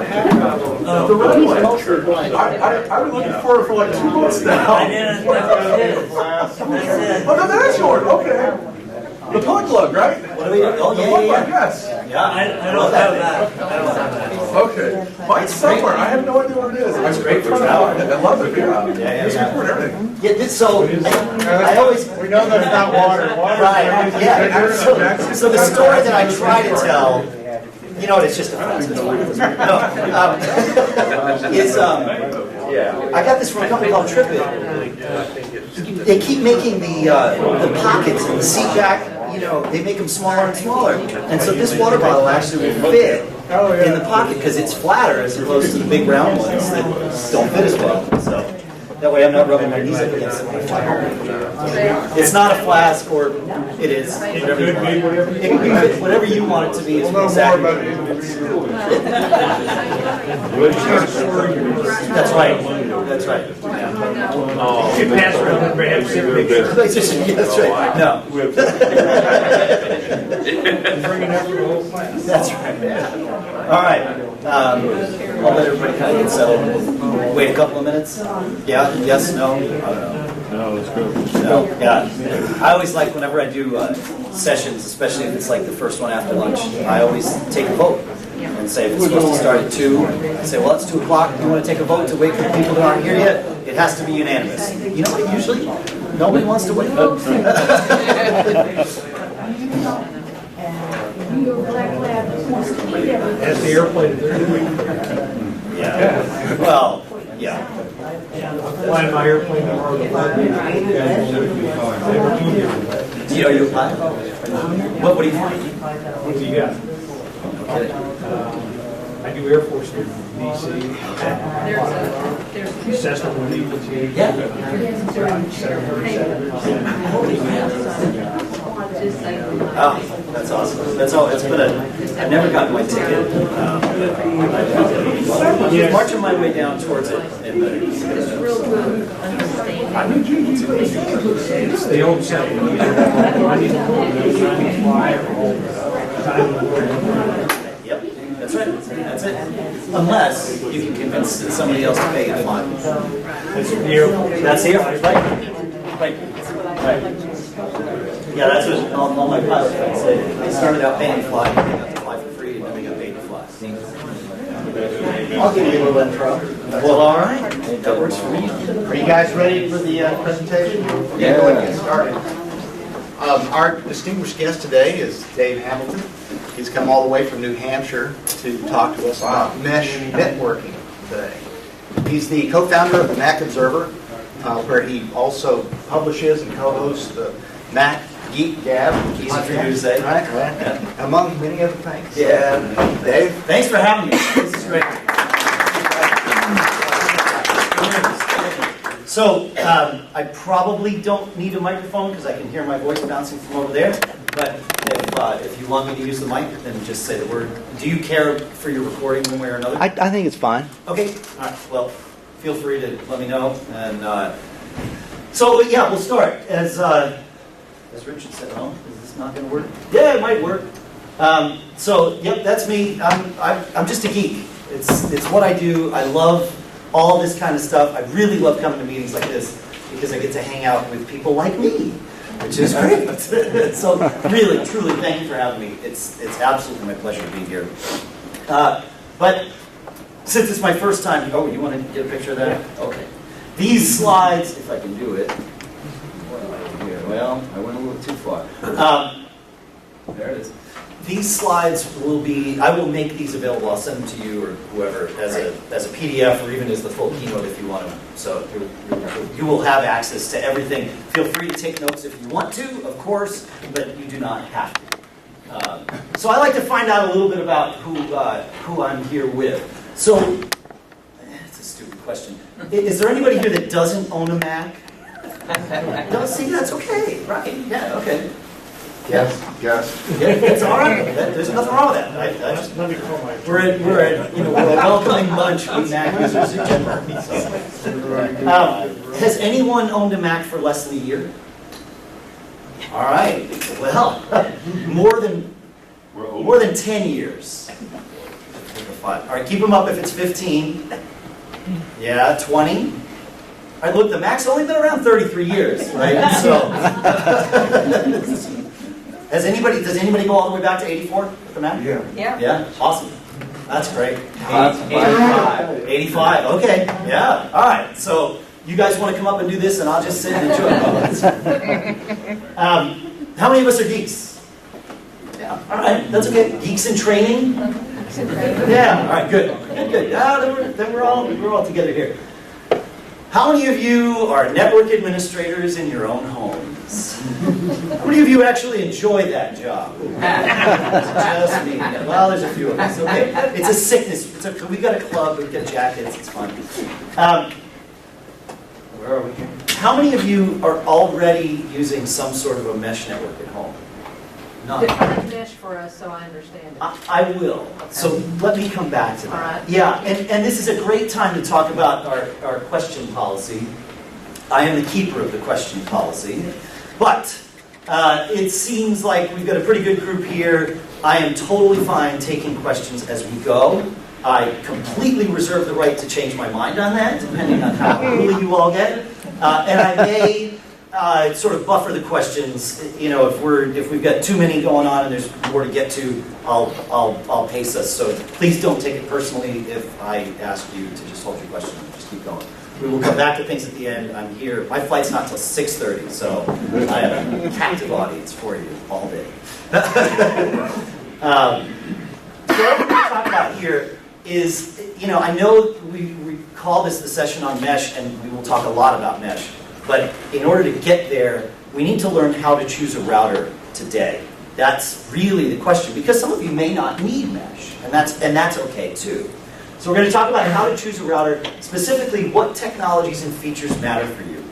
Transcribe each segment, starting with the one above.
The red one. I've been looking for it for like 2 months now. I didn't. That's it. Oh, no, that's yours. Okay. The plug plug, right? What do we? Oh, The yeah, plug yeah, plug, yes. yeah. I don't have that. I don't have that. Okay. Mine's somewhere. I have no idea what it is. It's great for travel. I love it. Yeah. It's record everything. Yeah. So I always. We know that's not water. Right. Yeah. So the story that I try to tell, you know what? It's just a flask. No. I got this from a company called Tripit. They keep making the pockets and the seat back. You know, they make them smaller and smaller, and so this water bottle actually will fit in the pocket because it's flatter as opposed to the big round ones that don't fit as well. So that way I'm not rubbing my knees up against it when I fly home. It's not a flask, or it is. Whatever you want. It can be whatever you want it to be. It's exactly. That's right. That's right. You pass around and grab some pictures. That's right. No. Bringing up the whole class. That's right. All right. I'll let everybody kind of get settled. Wait a couple of minutes. Yeah. Yes. No. I don't know. No, let's go. No. Yeah. I always like whenever I do sessions, especially if it's like the first one after lunch. I always take a vote and say if it's supposed to start at 2. I say, well, it's 2 o'clock. Do you want to take a vote to wait for the people that aren't here yet? It has to be unanimous. You know what? Usually, nobody wants to wait. As the airplane, Yeah. Well, yeah. flying my airplane tomorrow. Do you know you apply? What do you find? What do you got? I do Air Force here, DC. Cessna 182. Yeah. Oh, that's awesome. That's all. It's been I've never gotten my ticket. I'm marching my way down towards it. It's the old saying. I need to fly all the time. Yep, that's right. That's it. Unless you can convince somebody else to pay you to fly. That's the airport. That's the airport, right? Yeah, that's what all my pilot friends say. They started out paying to fly, and they got to fly for free, and then they got paid to fly. I'll give you a little intro. Well, all right. That works for me. Are you guys ready for the presentation? Yeah. Go ahead and get started. Our distinguished guest today is Dave Hamilton. He's come all the way from New Hampshire to talk to us about mesh networking today. He's the co-founder of the Mac Observer, where he also publishes and co-hosts the Mac Geek Gab. Easy for you to say. Right. Among many other things. Yeah. Dave? Thanks for having me. This is great. So, I probably don't need a microphone because I can hear my voice bouncing from over there. But if you want me to use the mic, then just say the word. Do you care for your recording one way or another? I think it's fine. Okay. All right. Well, feel free to let me know. And so, yeah, we'll start. As Richard said, oh, is this not going to work? Yeah, it might work. So, yep, that's me. I'm just a geek. It's what I do. I love all this kind of stuff. I really love coming to meetings like this because I get to hang out with people like me, which is great. So really, truly, thank you for having me. It's absolutely my pleasure to be here. But since it's my first time, oh, you want to get a picture of that? Okay. These slides, if I can do it. What do I do here? Well, I went a little too far. There it is. These slides will be, I will make these available. I'll send them to you or whoever as a PDF or even as the full keynote if you want them. So you will have access to everything. Feel free to take notes if you want to, of course, but you do not have to. So I like to find out a little bit about who I'm here with. So, it's a stupid question. Is there anybody here that doesn't own a Mac? No, see, that's okay. Right, yeah, okay. Yes. Yeah, it's all right. There's nothing wrong with that. Let me call my. We're a welcoming bunch of Mac users in general. So. Has anyone owned a Mac for less than a year? All right. Well, more than 10 years. fun. All right, keep them up if it's 15. Yeah, 20. All right, look, the Mac's only been around 33 years, right? So, does anybody go all the way back to 84 with the Mac? Yeah. Yeah. Yeah, awesome. That's great. 85. 85, okay, yeah, all right. So you guys want to come up and do this, and I'll just sit and enjoy it. How many of us are geeks? Yeah, all right, that's okay. Geeks in training? Yeah, all right, good, good. Yeah, then we're all together here. How many of you are network administrators in your own homes? How many of you actually enjoy that job? Just me. Well, there's a few of us. Okay, it's a sickness. We've got a club. We've got jackets. It's fun. Where are we here? How many of you are already using some sort of a mesh network at home? None. Define mesh for us so I understand it. I will. So let me come back to that. All right. Yeah, and this is a great time to talk about our question policy. I am the keeper of the question policy. But it seems like we've got a pretty good group here. I am totally fine taking questions as we go. I completely reserve the right to change my mind on that, depending on how early you all get. And I may sort of buffer the questions. You know, if we've got too many going on and there's more to get to, I'll pace us. So please don't take it personally if I ask you to just hold your question and just keep going. We will come back to things at the end. I'm here. My flight's not till 6:30, so I have a captive audience for you all day. So what we're going to talk about here is, you know, I know we call this the session on mesh, and we will talk a lot about mesh. But in order to get there, we need to learn how to choose a router today. That's really the question, because some of you may not need mesh, and that's okay too. So we're going to talk about how to choose a router, specifically what technologies and features matter for you.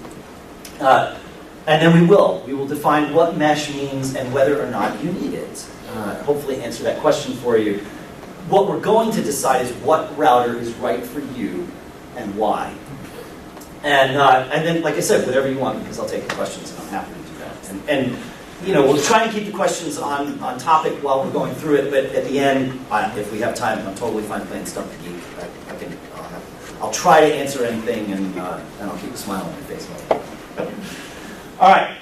And then we will define what mesh means and whether or not you need it. Hopefully answer that question for you. What we're going to decide is what router is right for you and why. And then, like I said, whatever you want, because I'll take the questions and I'm happy to do that. And you know, we'll try and keep the questions on topic while we're going through it, but at the end, if we have time, I'm totally fine playing Stump the Geek. I'll try to answer anything, and I'll keep a smile on my face. All right,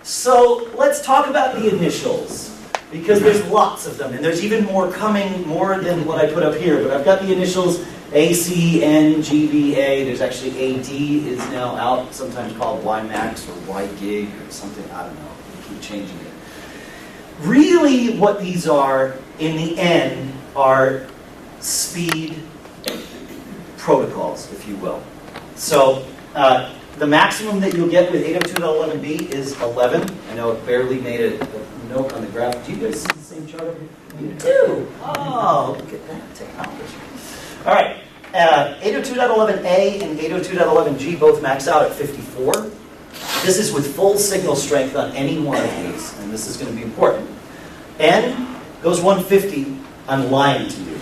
so let's talk about the initials, because there's lots of them, and there's even more coming, more than what I put up here, but I've got the initials AC, N, G, B, A. There's actually AD is now out, sometimes called YMAX or YGig or something, I don't know. Keep changing it. Really what these are, in the end, are speed protocols, if you will. So the maximum that you'll get with 802.11b is 11. I know it barely made a note on the graph. Do you guys see the same chart over here? You do. Oh, look at that technology. All right. 802.11a and 802.11g both max out at 54. This is with full signal strength on any one of these, and this is going to be important. N goes 150. I'm lying to you.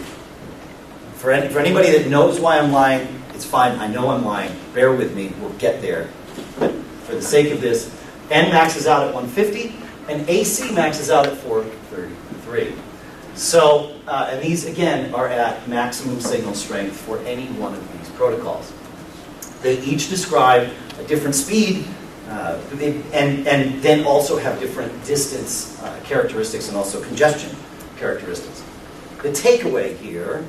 For anybody that knows why I'm lying, it's fine. I know I'm lying. Bear with me. We'll get there. But for the sake of this, N maxes out at 150, and AC maxes out at 433. So, and these, again, are at maximum signal strength for any one of these protocols. They each describe a different speed, and then also have different distance characteristics and also congestion characteristics. The takeaway here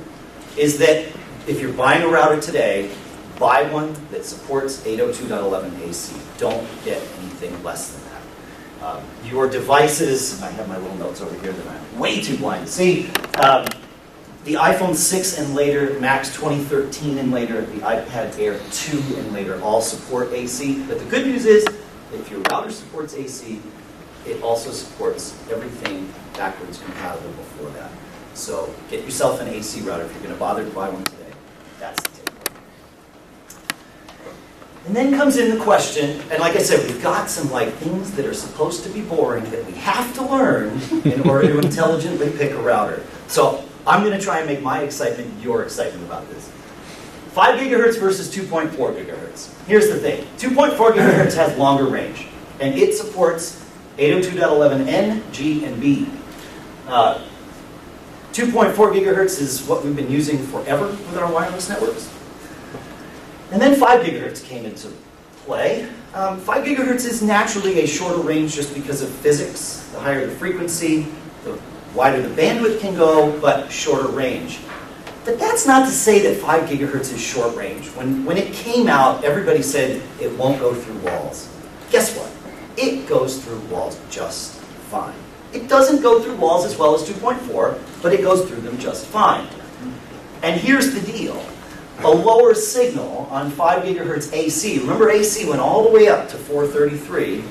is that if you're buying a router today, buy one that supports 802.11 AC. Don't get anything less than that. Your devices, I have my little notes over here that I'm way too blind to see. The iPhone 6 and later, Max 2013 and later, the iPad Air 2 and later all support AC. But the good news is, if your router supports AC, it also supports everything backwards compatible before that. So get yourself an AC router if you're going to bother to buy one today. That's the takeaway. And then comes in the question, and like I said, we've got some things that are supposed to be boring that we have to learn in order to intelligently pick a router. So I'm going to try and make my excitement your excitement about this. 5 gigahertz versus 2.4 gigahertz. Here's the thing. 2.4 gigahertz has longer range, and it supports 802.11n, G, and B. 2.4 gigahertz is what we've been using forever with our wireless networks. And then 5 gigahertz came into play. 5 gigahertz is naturally a shorter range just because of physics. The higher the frequency, the wider the bandwidth can go, but shorter range. But that's not to say that 5 gigahertz is short range. When it came out, everybody said it won't go through walls. Guess what? It goes through walls just fine. It doesn't go through walls as well as 2.4, but it goes through them just fine. And here's the deal. A lower signal on 5 gigahertz AC, remember AC went all the way up to 433,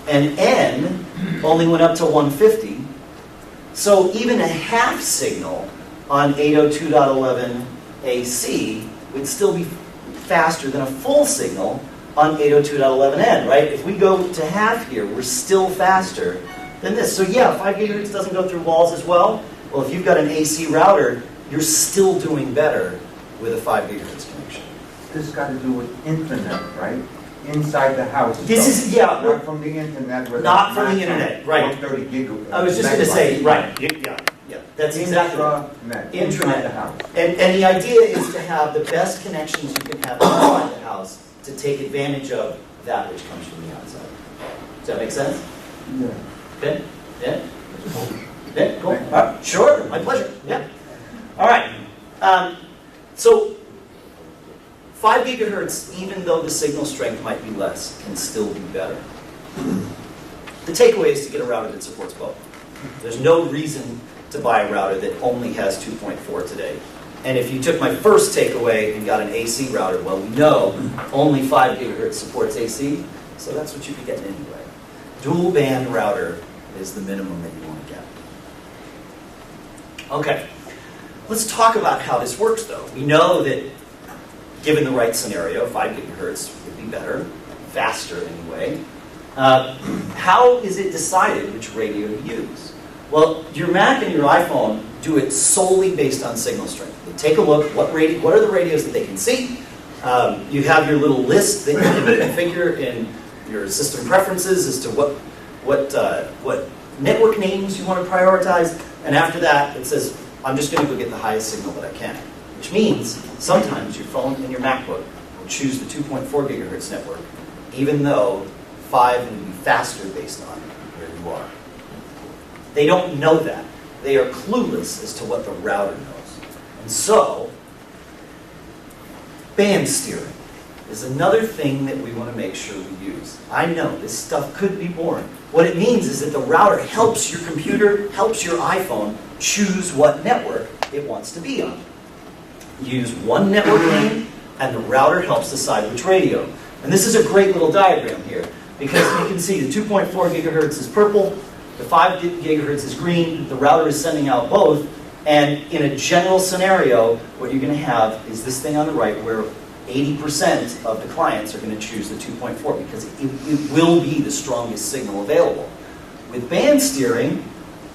and N only went up to 150. So even a half signal on 802.11 AC would still be faster than a full signal on 802.11n, right? If we go to half here, we're still faster than this. So yeah, 5 gigahertz doesn't go through walls as well. Well, if you've got an AC router, you're still doing better with a 5 gigahertz connection. This got to do with internet, right? Inside the house. This is, yeah. Not from the internet. where Not the from the maximum internet, right. 130 gig. I was just going to say, right, yeah, that's exactly right. Intranet. Inside the Intranet. house. And the idea is to have the best connections you can have inside the house to take advantage of that which comes from the outside. Does that make sense? Yeah. Okay? Yeah? Yeah, cool. Sure, my pleasure. Yeah. All right. So 5 gigahertz, even though the signal strength might be less, can still be better. The takeaway is to get a router that supports both. There's no reason to buy a router that only has 2.4 today. And if you took my first takeaway and got an AC router, well, we know only 5 gigahertz supports AC, so that's what you'd be getting anyway. Dual band router is the minimum that you want to get. Okay, let's talk about how this works though. We know that given the right scenario, 5 gigahertz would be better, faster anyway. How is it decided which radio to use? Well, your Mac and your iPhone do it solely based on signal strength. They take a look, what are the radios that they can see? You have your little list that you can configure in your system preferences as to what network names you want to prioritize, and after that it says, I'm just going to go get the highest signal that I can. Which means sometimes your phone and your MacBook will choose the 2.4 gigahertz network, even though 5 will be faster based on where you are. They don't know that. They are clueless as to what the router knows. And so, band steering is another thing that we want to make sure we use. I know this stuff could be boring. What it means is that the router helps your computer, helps your iPhone choose what network it wants to be on. You use one network name, and the router helps decide which radio. And this is a great little diagram here, because you can see the 2.4 gigahertz is purple, the 5 gigahertz is green, the router is sending out both, and in a general scenario, what you're going to have is this thing on the right where 80% of the clients are going to choose the 2.4 because it will be the strongest signal available. With band steering,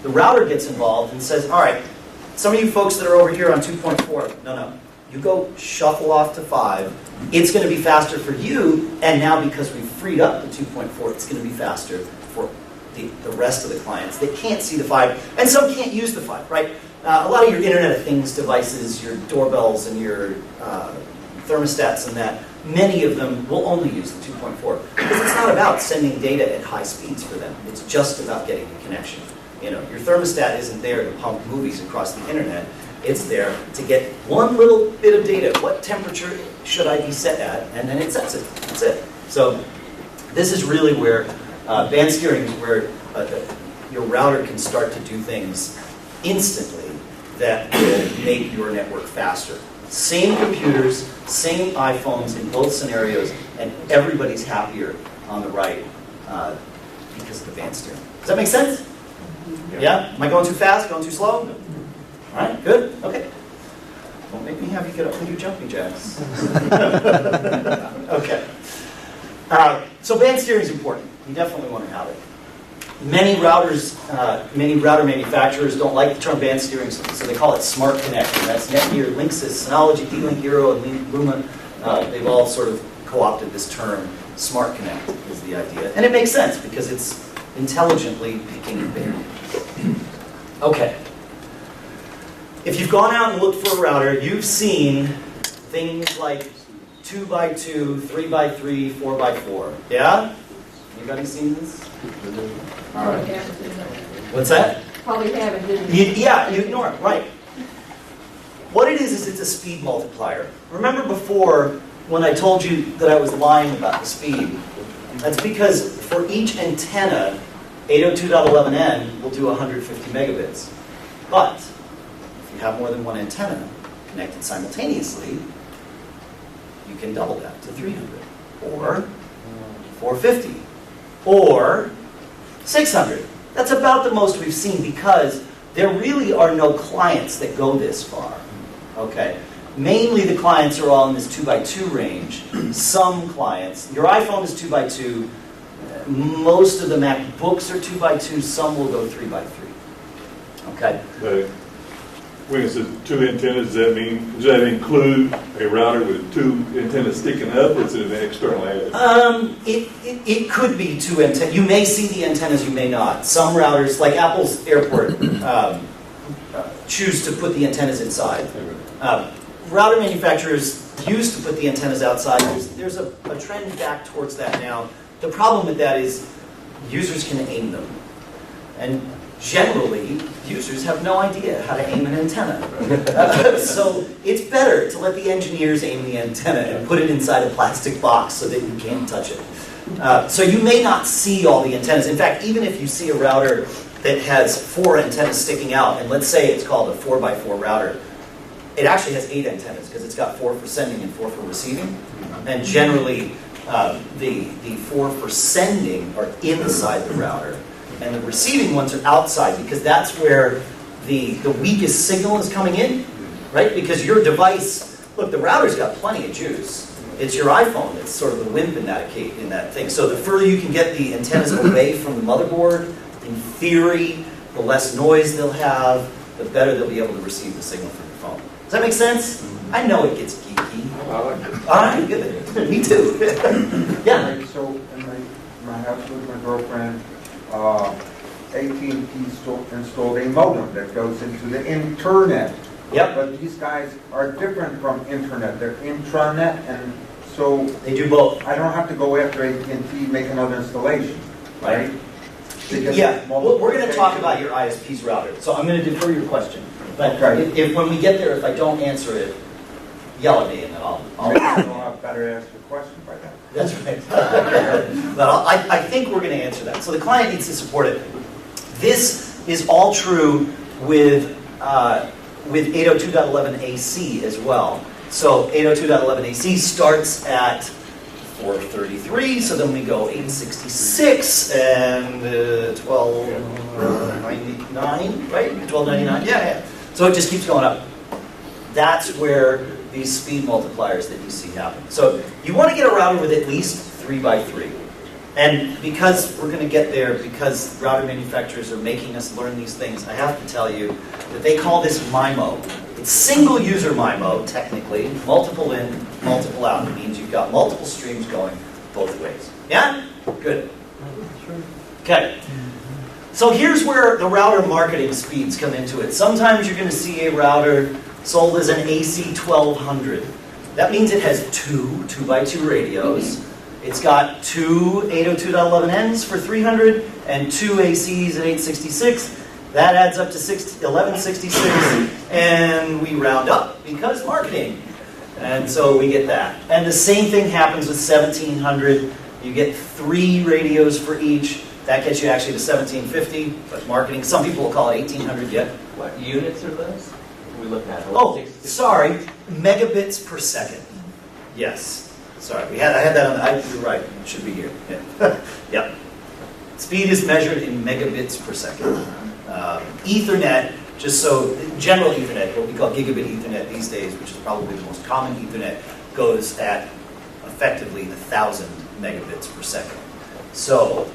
the router gets involved and says, all right, some of you folks that are over here on 2.4, no, you go shuffle off to 5. It's going to be faster for you, and now because we've freed up the 2.4, it's going to be faster for the rest of the clients that can't see the 5, and some can't use the 5, right? A lot of your Internet of Things devices, your doorbells and your thermostats and that, many of them will only use the 2.4 because it's not about sending data at high speeds for them. It's just about getting a connection. You know, your thermostat isn't there to pump movies across the internet. It's there to get one little bit of data. What temperature should I be set at? And then it sets it. That's it. So this is really where band steering is where your router can start to do things instantly that will make your network faster. Same computers, same iPhones in both scenarios, and everybody's happier on the right because of the band steering. Does that make sense? Yeah? Am I going too fast? Going too slow? All right, good? Okay. Don't make me have you get up and do jumping jacks. Okay. So band steering is important. You definitely want to have it. Many router manufacturers don't like the term band steering, so they call it Smart Connect. And that's Netgear, Linksys, Synology, D-Link, eero, and Luma. They've all sort of co-opted this term. Smart Connect is the idea. And it makes sense because it's intelligently picking band. Okay. if you've gone out and looked for a router, you've seen things like 2x2, 3x3, 4x4. Yeah? Anybody seen this? Probably haven't, What's that? Probably haven't, didn't you? Yeah, you ignore it, right. What it is it's a speed multiplier. Remember before when I told you that I was lying about the speed? That's because for each antenna, 802.11n will do 150 megabits. But if you have more than one antenna connected simultaneously, you can double that to 300 or 450 or 600. That's about the most we've seen because there really are no clients that go this far. Okay? Mainly the clients are all in this 2x2 range. Some clients, your iPhone is 2x2, most of the MacBooks are 2x2, some will go 3x3. Okay? But when it says two antennas, does that include a router with two antennas sticking up, or is it an external add? It could be two antennas. You may see the antennas, you may not. Some routers, like Apple's Airport, choose to put the antennas inside. Router manufacturers used to put the antennas outside. There's a trend back towards that now. The problem with that is users can aim them. And generally, users have no idea how to aim an antenna. So it's better to let the engineers aim the antenna and put it inside a plastic box so that you can't touch it. So you may not see all the antennas. In fact, even if you see a router that has 4 antennas sticking out, and let's say it's called a 4x4 router, it actually has 8 antennas because it's got 4 for sending and 4 for receiving. And generally, the 4 for sending are inside the router, and the receiving ones are outside because that's where the weakest signal is coming in, right? Because your device, look, the router's got plenty of juice. It's your iPhone that's sort of the wimp in that thing. So the further you can get the antennas away from the motherboard, in theory, the less noise they'll have, the better they'll be able to receive the signal from your phone. Does that make sense? I know it gets geeky. I like it. All right, good. Me too. Yeah. Like, so in my house with my girlfriend, AT&T installed a modem that goes into the internet. Yep. But these guys are different from internet. They're intranet, and so They do both. I don't have to go after AT&T make another installation, right? Because Yeah. Well, we're going to talk multiplication- about your ISP's router, so I'm going to defer your question. But Okay. if when we get there, if I don't answer it, yell at me and then I'll Maybe I'll have better ask the question by then. That's right. But I think we're going to answer that. So the client needs to support it. This is all true with 802.11 AC as well. So 802.11 AC starts at 433, so then we go 866 and 1299, right? 1299, yeah. So it just keeps going up. That's where these speed multipliers that you see happen. So you want to get a router with at least 3x3. And because we're going to get there, because router manufacturers are making us learn these things, I have to tell you that they call this MIMO. It's single user MIMO, technically. Multiple in, multiple out. It means you've got multiple streams going both ways. Yeah? Good. Okay. So here's where the router marketing speeds come into it. Sometimes you're going to see a router sold as an AC 1200. That means it has 2 2x2 radios. It's got 2 802.11n's for 300 and 2 ACs at 866. That adds up to 1166, and we round up because marketing. And so we get that. And the same thing happens with 1700. You get 3 radios for each. That gets you actually to 1750, but marketing, some people will call it 1800 yet. What units are those? We look at. Oh, sorry, megabits per second. Yes. Sorry, I had that on the, you're right, it should be here. Yeah. Yep. Speed is measured in megabits per second. Ethernet, just so, general Ethernet, what we call gigabit Ethernet these days, which is probably the most common Ethernet, goes at effectively 1,000 megabits per second. So,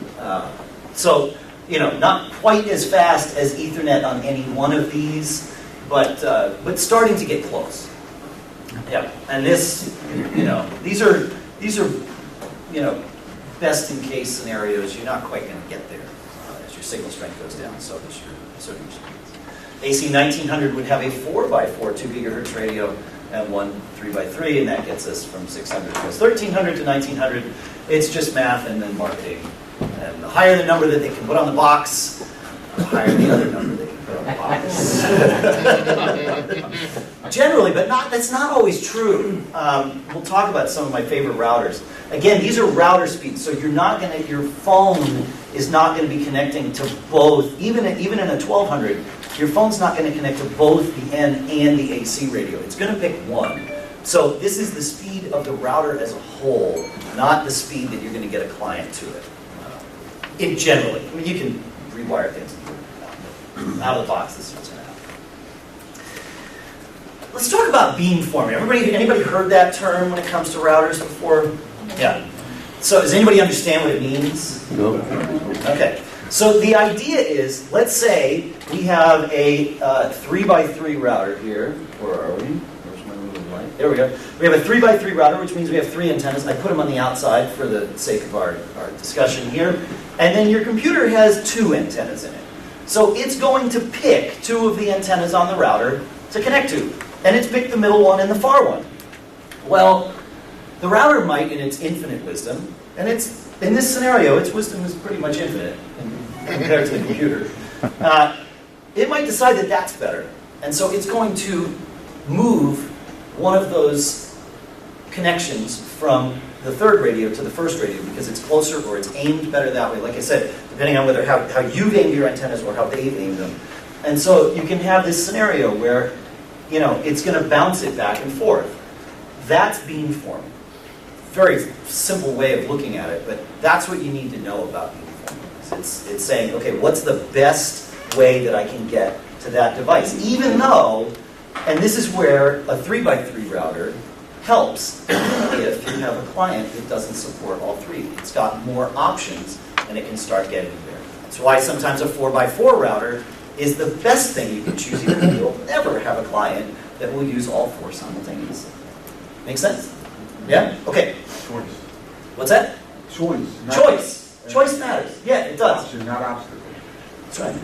not quite as fast as Ethernet on any one of these, but starting to get close. Yeah, and this, these are, best in case scenarios. You're not quite going to get there as your signal strength goes down. So does your speeds. AC 1900 would have a 4x4 2 gigahertz radio and one 3x3, and that gets us from 600 to 1300 to 1900. It's just math and then marketing. And the higher the number that they can put on the box, the higher the other number they can put on the box. Generally, but that's not always true. We'll talk about some of my favorite routers. Again, these are router speeds, so your phone is not going to be connecting to both, even in a 1200, your phone's not going to connect to both the N and the AC radio. It's going to pick one. So this is the speed of the router as a whole, not the speed that you're going to get a client to it. Generally, I mean, you can rewire things out of the box. This is what's going to happen. Let's talk about beamforming. Anybody heard that term when it comes to routers before? Yeah. So does anybody understand what it means? No. Okay. So the idea is, let's say we have a 3x3 router here. Where are we? Where's my little light? There we go. We have a 3x3 router, which means we have 3 antennas. I put them on the outside for the sake of our discussion here. And then your computer has 2 antennas in it. So it's going to pick 2 of the antennas on the router to connect to. And it's picked the middle one and the far one. Well, the router might, in its infinite wisdom, and in this scenario, its wisdom is pretty much infinite compared to the computer. It might decide that that's better. And so it's going to move one of those connections from the third radio to the first radio because it's closer or it's aimed better that way. Like I said, depending on how you've aimed your antennas or how they've aimed them. And so you can have this scenario where, it's going to bounce it back and forth. That's beamforming. Very simple way of looking at it, but that's what you need to know about beamforming. It's saying, okay, what's the best way that I can get to that device? Even though, and this is where a 3x3 router helps if you have a client that doesn't support all 3. It's got more options and it can start getting there. That's why sometimes a 4x4 router is the best thing you can choose, even though you'll never have a client that will use all 4 simultaneously. Make sense? Yeah? Okay. Choice. What's that? Choice. Choice. Choice matters. Yeah, it does. Option, not obstacle. That's right.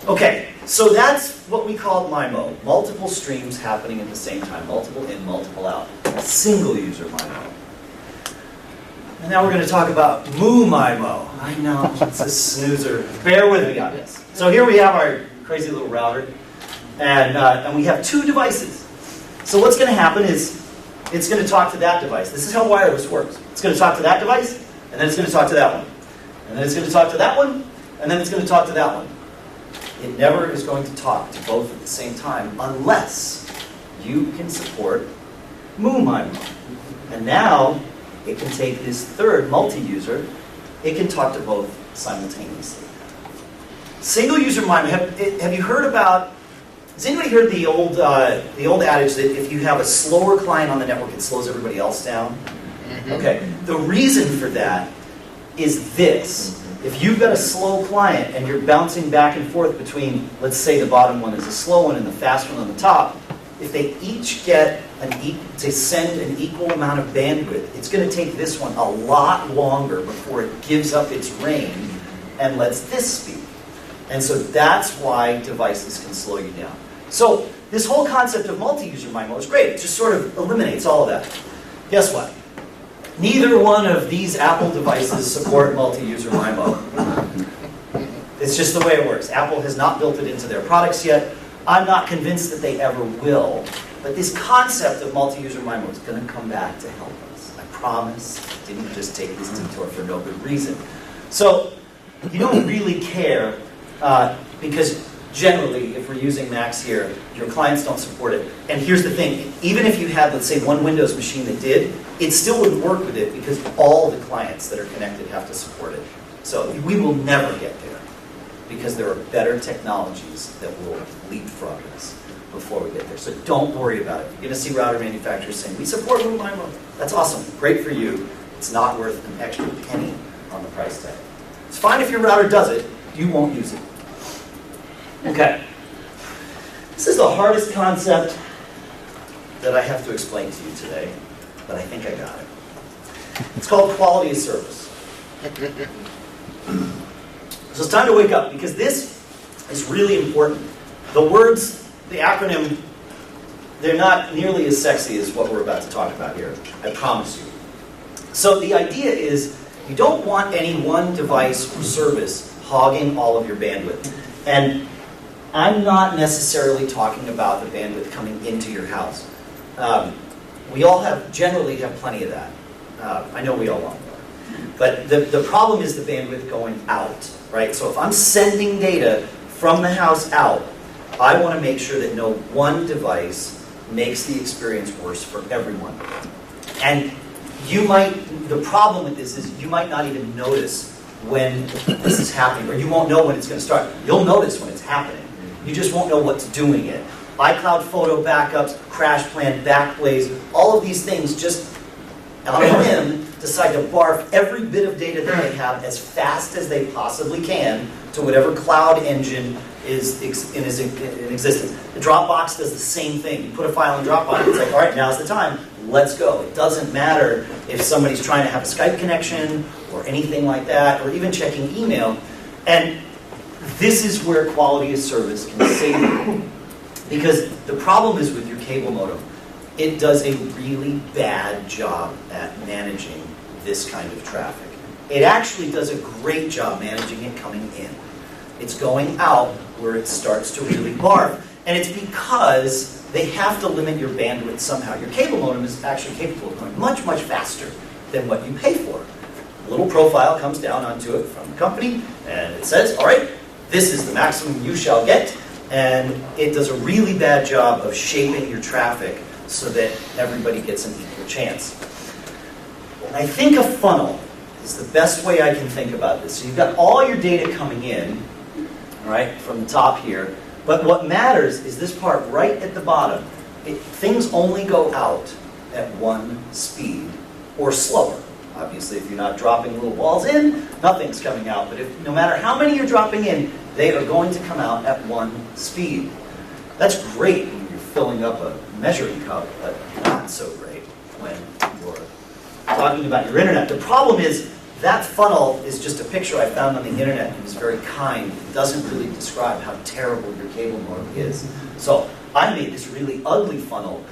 Okay, so that's what we call MIMO. Multiple streams happening at the same time. Multiple in, multiple out. Single user MIMO. And now we're going to talk about MIMO. I know, it's a snoozer. Bear with me on this. So here we have our crazy little router. And we have 2 devices. So what's going to happen is it's going to talk to that device. This is how wireless works. It's going to talk to that device, and then it's going to talk to that one. And then it's going to talk to that one, and then it's going to talk to that one. It never is going to talk to both at the same time unless you can support MIMO. And now it can take this third multi-user, it can talk to both simultaneously. Single user MIMO, have you heard about, has anybody heard the old adage that if you have a slower client on the network, it slows everybody else down? Okay, the reason for that is this. If you've got a slow client and you're bouncing back and forth between, let's say the bottom one is a slow one and the fast one on the top, if they each get send an equal amount of bandwidth, it's going to take this one a lot longer before it gives up its range and lets this speak. And so that's why devices can slow you down. So this whole concept of multi-user MIMO is great. It just sort of eliminates all of that. Guess what? Neither one of these Apple devices support multi-user MIMO. It's just the way it works. Apple has not built it into their products yet. I'm not convinced that they ever will. But this concept of multi-user MIMO is going to come back to help us. I promise. I didn't just take this detour for no good reason. So you don't really care because generally, if we're using Macs here, your clients don't support it. And here's the thing. Even if you had, let's say, one Windows machine that did, it still wouldn't work with it because all the clients that are connected have to support it. So we will never get there because there are better technologies that will leapfrog us before we get there. So don't worry about it. You're going to see router manufacturers saying, we support MIMO. That's awesome. Great for you. It's not worth an extra penny on the price tag. It's fine if your router does it. You won't use it. Okay. This is the hardest concept that I have to explain to you today, but I think I got it. It's called quality of service. So it's time to wake up because this is really important. The words, the acronym, they're not nearly as sexy as what we're about to talk about here, I promise you. So the idea is you don't want any one device or service hogging all of your bandwidth. And I'm not necessarily talking about the bandwidth coming into your house. We all generally have plenty of that. I know we all want more. But the problem is the bandwidth going out, right? So if I'm sending data from the house out, I want to make sure that no one device makes the experience worse for everyone. And the problem with this is you might not even notice when this is happening, or you won't know when it's going to start. You'll notice when it's happening. You just won't know what's doing it. iCloud photo backups, crash plan, backblaze, all of these things just on a whim decide to barf every bit of data that they have as fast as they possibly can to whatever cloud engine is in existence. The Dropbox does the same thing. You put a file in Dropbox, it's like, all right, now's the time. Let's go. It doesn't matter if somebody's trying to have a Skype connection or anything like that, or even checking email. And this is where quality of service can save you. Because the problem is with your cable modem, it does a really bad job at managing this kind of traffic. It actually does a great job managing it coming in. It's going out where it starts to really barf. And it's because they have to limit your bandwidth somehow. Your cable modem is actually capable of going much, much faster than what you pay for. A little profile comes down onto it from the company, and it says, all right, this is the maximum you shall get. And it does a really bad job of shaping your traffic so that everybody gets an equal chance. And I think a funnel is the best way I can think about this. So you've got all your data coming in, all right, from the top here. But what matters is this part right at the bottom. Things only go out at one speed or slower. Obviously, if you're not dropping little balls in, nothing's coming out. But no matter how many you're dropping in, they are going to come out at one speed. That's great when you're filling up a measuring cup, but not so great when you're talking about your internet. The problem is that funnel is just a picture I found on the internet. It was very kind. It doesn't really describe how terrible your cable modem is. So I made this really ugly funnel.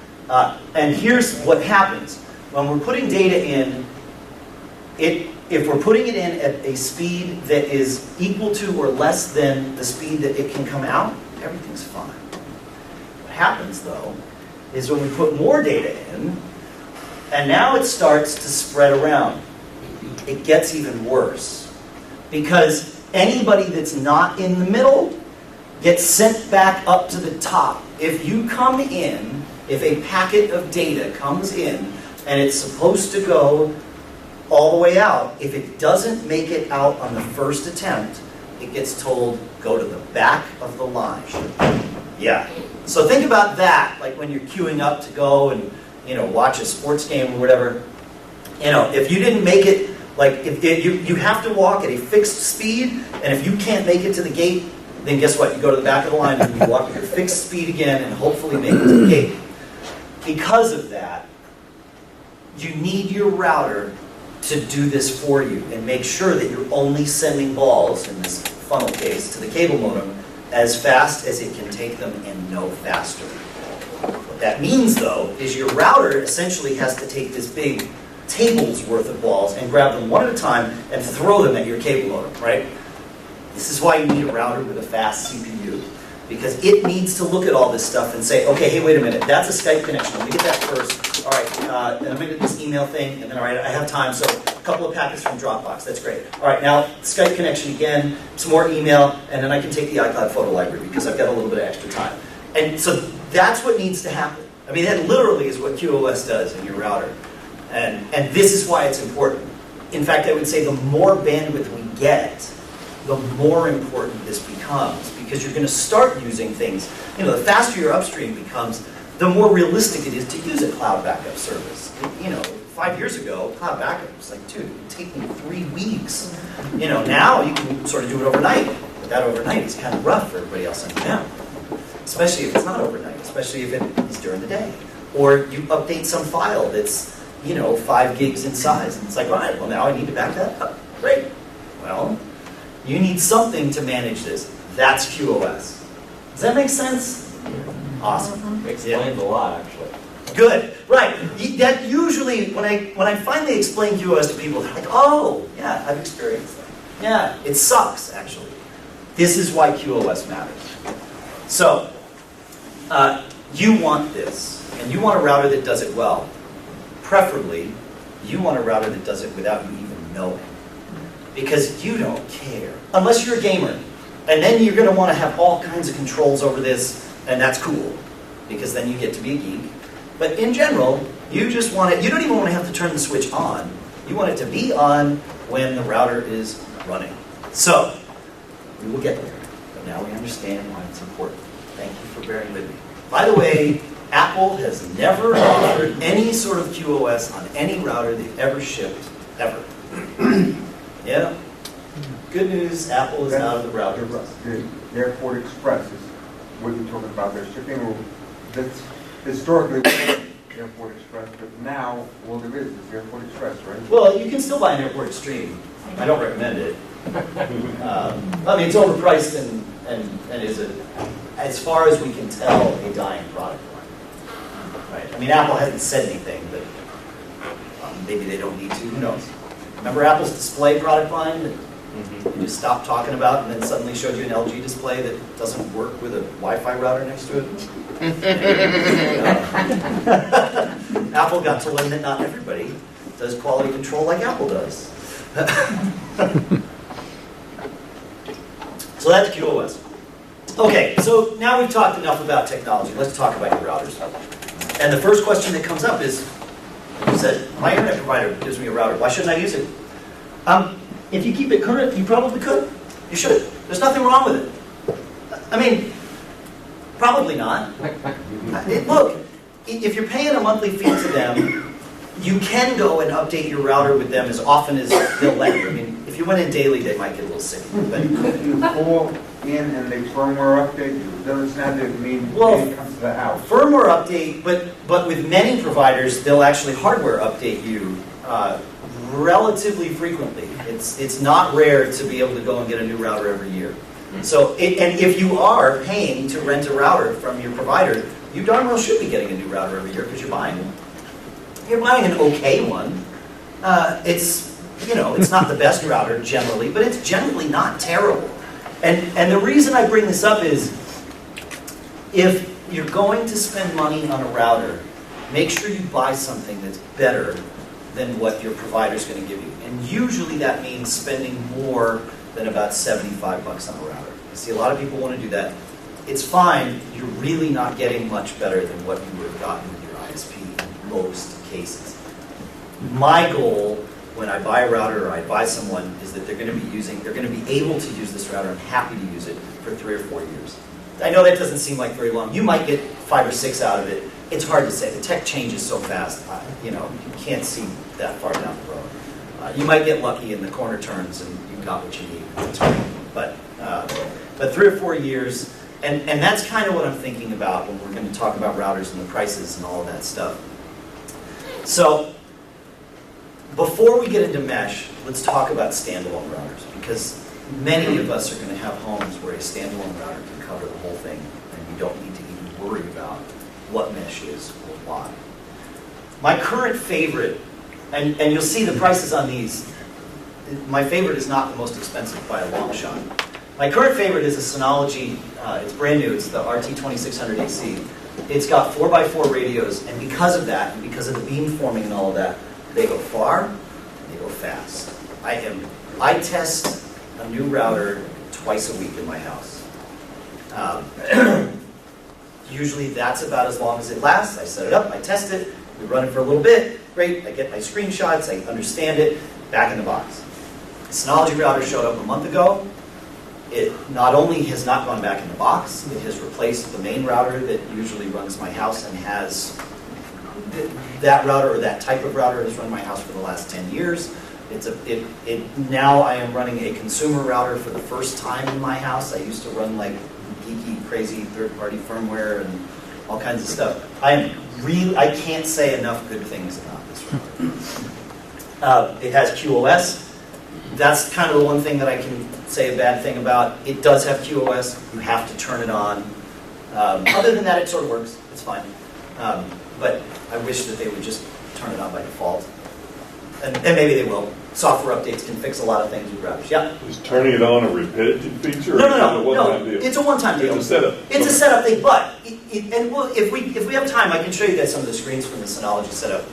And here's what happens. When we're putting data in, if we're putting it in at a speed that is equal to or less than the speed that it can come out, everything's fine. What happens, though, is when we put more data in, and now it starts to spread around, it gets even worse. Because anybody that's not in the middle gets sent back up to the top. If you come in, if a packet of data comes in, and it's supposed to go all the way out, if it doesn't make it out on the first attempt, it gets told, go to the back of the line. Yeah. So think about that, like when you're queuing up to go and watch a sports game or whatever. If you didn't make it, like you have to walk at a fixed speed, and if you can't make it to the gate, then guess what? You go to the back of the line and you walk at your fixed speed again and hopefully make it to the gate. Because of that, you need your router to do this for you and make sure that you're only sending balls, in this funnel case, to the cable modem as fast as it can take them and no faster. What that means, though, is your router essentially has to take this big table's worth of balls and grab them one at a time and throw them at your cable modem, right? This is why you need a router with a fast CPU, because it needs to look at all this stuff and say, okay, hey, wait a minute, that's a Skype connection. Let me get that first. All right, and I'm going to get this email thing, and then, all right, I have time, so a couple of packets from Dropbox. That's great. All right, now Skype connection again, some more email, and then I can take the iCloud photo library because I've got a little bit of extra time. And so that's what needs to happen. I mean, that literally is what QoS does in your router. And this is why it's important. In fact, I would say the more bandwidth we get, the more important this becomes, because you're going to start using things. The faster your upstream becomes, the more realistic it is to use a cloud backup service. 5 years ago, cloud backup was like, dude, it would take me 3 weeks. Now you can sort of do it overnight, but that overnight is kind of rough for everybody else in town. Especially if it's not overnight, especially if it is during the day. Or you update some file that's 5 gigs in size. And it's like, all right, well, now I need to back that up. Great. Well, you need something to manage this. That's QoS. Does that make sense? Awesome. Explains a lot, actually. Good. Right. That usually, when I finally explain QoS to people, they're like, oh, yeah, I've experienced that. Yeah, it sucks, actually. This is why QoS matters. So, you want this, and you want a router that does it well. Preferably, you want a router that does it without you even knowing. Because you don't care. Unless you're a gamer. And then you're going to want to have all kinds of controls over this, and that's cool. Because then you get to be a geek. But in general, you just want it, you don't even want to have to turn the switch on. You want it to be on when the router is running. So, we will get there. But now we understand why it's important. Thank you for bearing with me. By the way, Apple has never offered any sort of QoS on any router they've ever shipped, ever. Yeah? Good news, Apple is out of the router. The Airport Express is what you're talking about, their shipping rule. That's historically Airport Express, but now all there is Airport Express, right? Well, you can still buy an Airport Extreme. I don't recommend it. I mean, it's overpriced and is, as far as we can tell, a dying product line. Right? I mean, Apple hasn't said anything, but maybe they don't need to. Who knows? Remember Apple's display product line that you just stopped talking about and then suddenly showed you an LG display that doesn't work with a Wi-Fi router next to it? Apple got to learn that not everybody does quality control like Apple does. So that's QoS. Okay, so now we've talked enough about technology. Let's talk about your routers. And the first question that comes up is, you said, my internet provider gives me a router. Why shouldn't I use it? If you keep it current, you probably could. You should. There's nothing wrong with it. I mean, probably not. Look, if you're paying a monthly fee to them, you can go and update your router with them as often as they'll let you. I mean, if you went in daily, they might get a little sick. But If you call in and they firmware update you, doesn't that mean Well, it comes to the house? firmware update, but with many providers, they'll actually hardware update you relatively frequently. It's not rare to be able to go and get a new router every year. So, and if you are paying to rent a router from your provider, you darn well should be getting a new router every year because you're buying one. You're buying an okay one. It's not the best router generally, but it's generally not terrible. And the reason I bring this up is, if you're going to spend money on a router, make sure you buy something that's better than what your provider's going to give you. And usually that means spending more than about $75 on a router. I see a lot of people want to do that. It's fine. You're really not getting much better than what you would have gotten with your ISP in most cases. My goal when I buy a router or I buy someone is that they're going to be able to use this router and happy to use it for 3 or 4 years. I know that doesn't seem like very long. You might get 5 or 6 out of it. It's hard to say. The tech changes so fast. You can't see that far down the road. You might get lucky and the corner turns and you got what you need. That's great. But 3 or 4 years, and that's kind of what I'm thinking about when we're going to talk about routers and the prices and all of that stuff. So, before we get into mesh, let's talk about standalone routers, because many of us are going to have homes where a standalone router can cover the whole thing, and you don't need to even worry about what mesh is or why. My current favorite, and you'll see the prices on these, my favorite is not the most expensive by a long shot. My current favorite is a Synology, it's brand new, it's the RT2600AC. It's got 4x4 radios, and because of that, and because of the beamforming and all of that, they go far, and they go fast. I test a new router twice a week in my house. Usually that's about as long as it lasts. I set it up, I test it, we run it for a little bit, great, I get my screenshots, I understand it, back in the box. The Synology router showed up a month ago. It not only has not gone back in the box, it has replaced the main router that usually runs my house and has that router or that type of router has run my house for the last 10 years. Now I am running a consumer router for the first time in my house. I used to run like geeky, crazy third-party firmware and all kinds of stuff. I can't say enough good things about this router. It has QoS. That's kind of the one thing that I can say a bad thing about. It does have QoS. You have to turn it on. Other than that, it sort of works. It's fine. But I wish that they would just turn it on by default. And maybe they will. Software updates can fix a lot of things with routers. Yeah? Is turning it on a repetitive feature? No, or is it a one-time no. deal? It's a one-time deal. It's a setup. It's a setup thing, but if we have time, I can show you guys some of the screens from the Synology setup.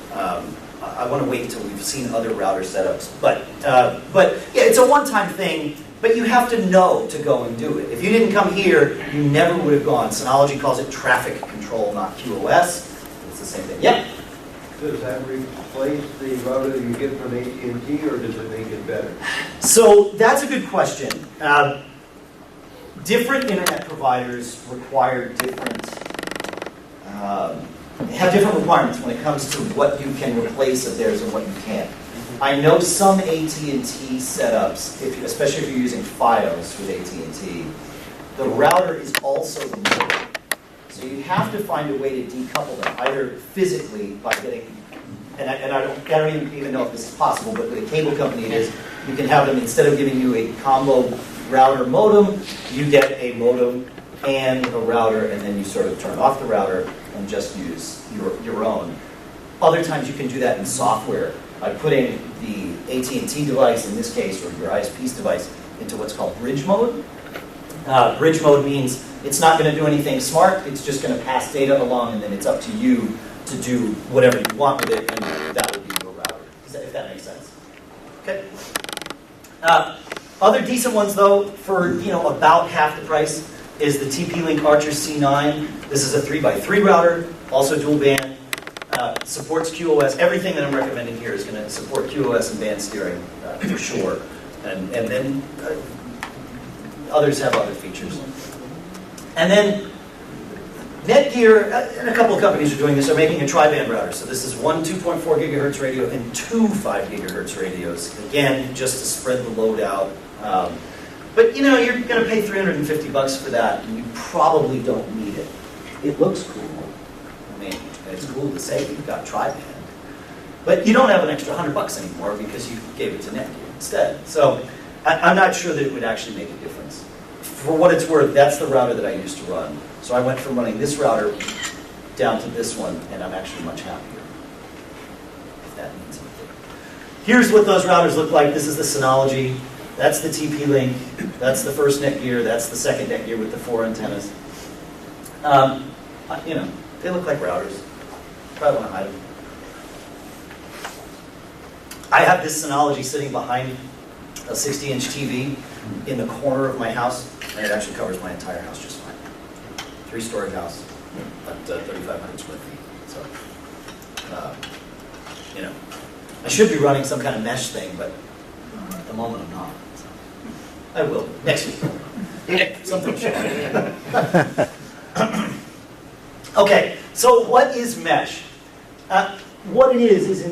I want to wait until we've seen other router setups, but yeah, it's a one-time thing. But you have to know to go and do it. If you didn't come here, you never would have gone. Synology calls it traffic control, not QoS. It's the same thing. Yeah. Does that replace the router that you get from AT&T, or does it make it better? So that's a good question. Different internet providers require have different requirements when it comes to what you can replace of theirs and what you can't. I know some AT&T setups, especially if you're using FiOS with AT&T, the router is also the modem. So you have to find a way to decouple them, either physically by getting, and I don't even know if this is possible, but with a cable company it is, you can have them, instead of giving you a combo router modem, you get a modem and a router, and then you sort of turn off the router and just use your own. Other times you can do that in software by putting the AT&T device, in this case, or your ISP's device, into what's called bridge mode. Bridge mode means it's not going to do anything smart, it's just going to pass data along, and then it's up to you to do whatever you want with it, and that would be your router. If that makes sense. Okay. Other decent ones, though, for about half the price, is the TP-Link Archer C9. This is a 3x3 router, also dual band, supports QoS. Everything that I'm recommending here is going to support QoS and band steering for sure. And then others have other features. And then Netgear, and a couple of companies are doing this, are making a tri-band router. So this is one 2.4 gigahertz radio and two 5 gigahertz radios. Again, just to spread the load out. But you're going to pay $350 for that, and you probably don't need it. It looks cool. I mean, it's cool to say you've got tri-band. But you don't have an extra $100 anymore because you gave it to Netgear instead. So I'm not sure that it would actually make a difference. For what it's worth, that's the router that I used to run. So I went from running this router down to this one, and I'm actually much happier. If that means anything. Here's what those routers look like. This is the Synology. That's the TP-Link. That's the first Netgear. That's the second Netgear with the 4 antennas. They look like routers. Probably want to hide them. I have this Synology sitting behind a 60-inch TV in the corner of my house, and it actually covers my entire house just fine. 3-story house, about 3,500 square feet. So, I should be running some kind of mesh thing, but at the moment I'm not. So. I will next week. Something should. Okay, so what is mesh? What it is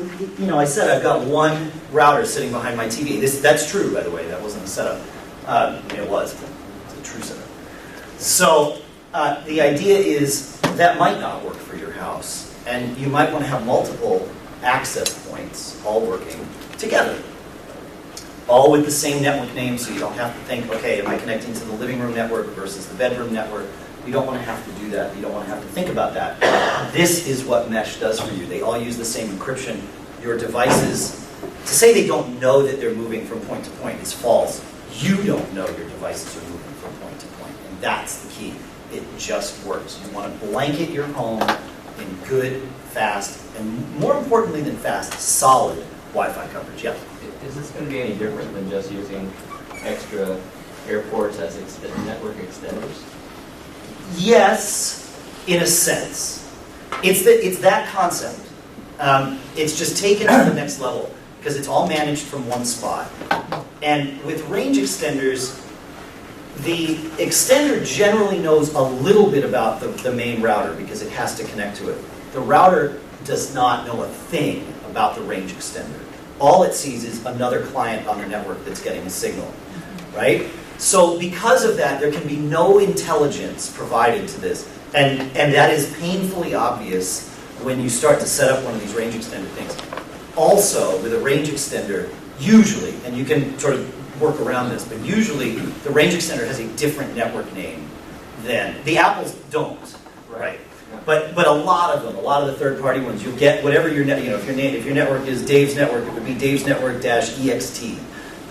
I said I've got one router sitting behind my TV. That's true, by the way. That wasn't a setup. It was, but it's a true setup. So the idea is that might not work for your house, and you might want to have multiple access points all working together, all with the same network name, so you don't have to think, okay, am I connecting to the living room network versus the bedroom network? You don't want to have to do that. You don't want to have to think about that. This is what mesh does for you. They all use the same encryption. Your devices, to say they don't know that they're moving from point to point is false. You don't know your devices are moving from point to point, and that's the key. It just works. You want to blanket your home in good, fast, and more importantly than fast, solid Wi-Fi coverage. Yeah? Is this going to be any different than just using extra airports as network extenders? Yes, in a sense. It's that concept. It's just taken to the next level because it's all managed from one spot. And with range extenders, the extender generally knows a little bit about the main router because it has to connect to it. The router does not know a thing about the range extender. All it sees is another client on the network that's getting a signal, right? So because of that, there can be no intelligence provided to this. And that is painfully obvious when you start to set up one of these range extender things. Also, with a range extender, usually, and you can sort of work around this, but usually the range extender has a different network name then. The Apples don't, right? But a lot of them, a lot of the third-party ones, you'll get whatever your if your network is Dave's network, it would be Dave's network -ext,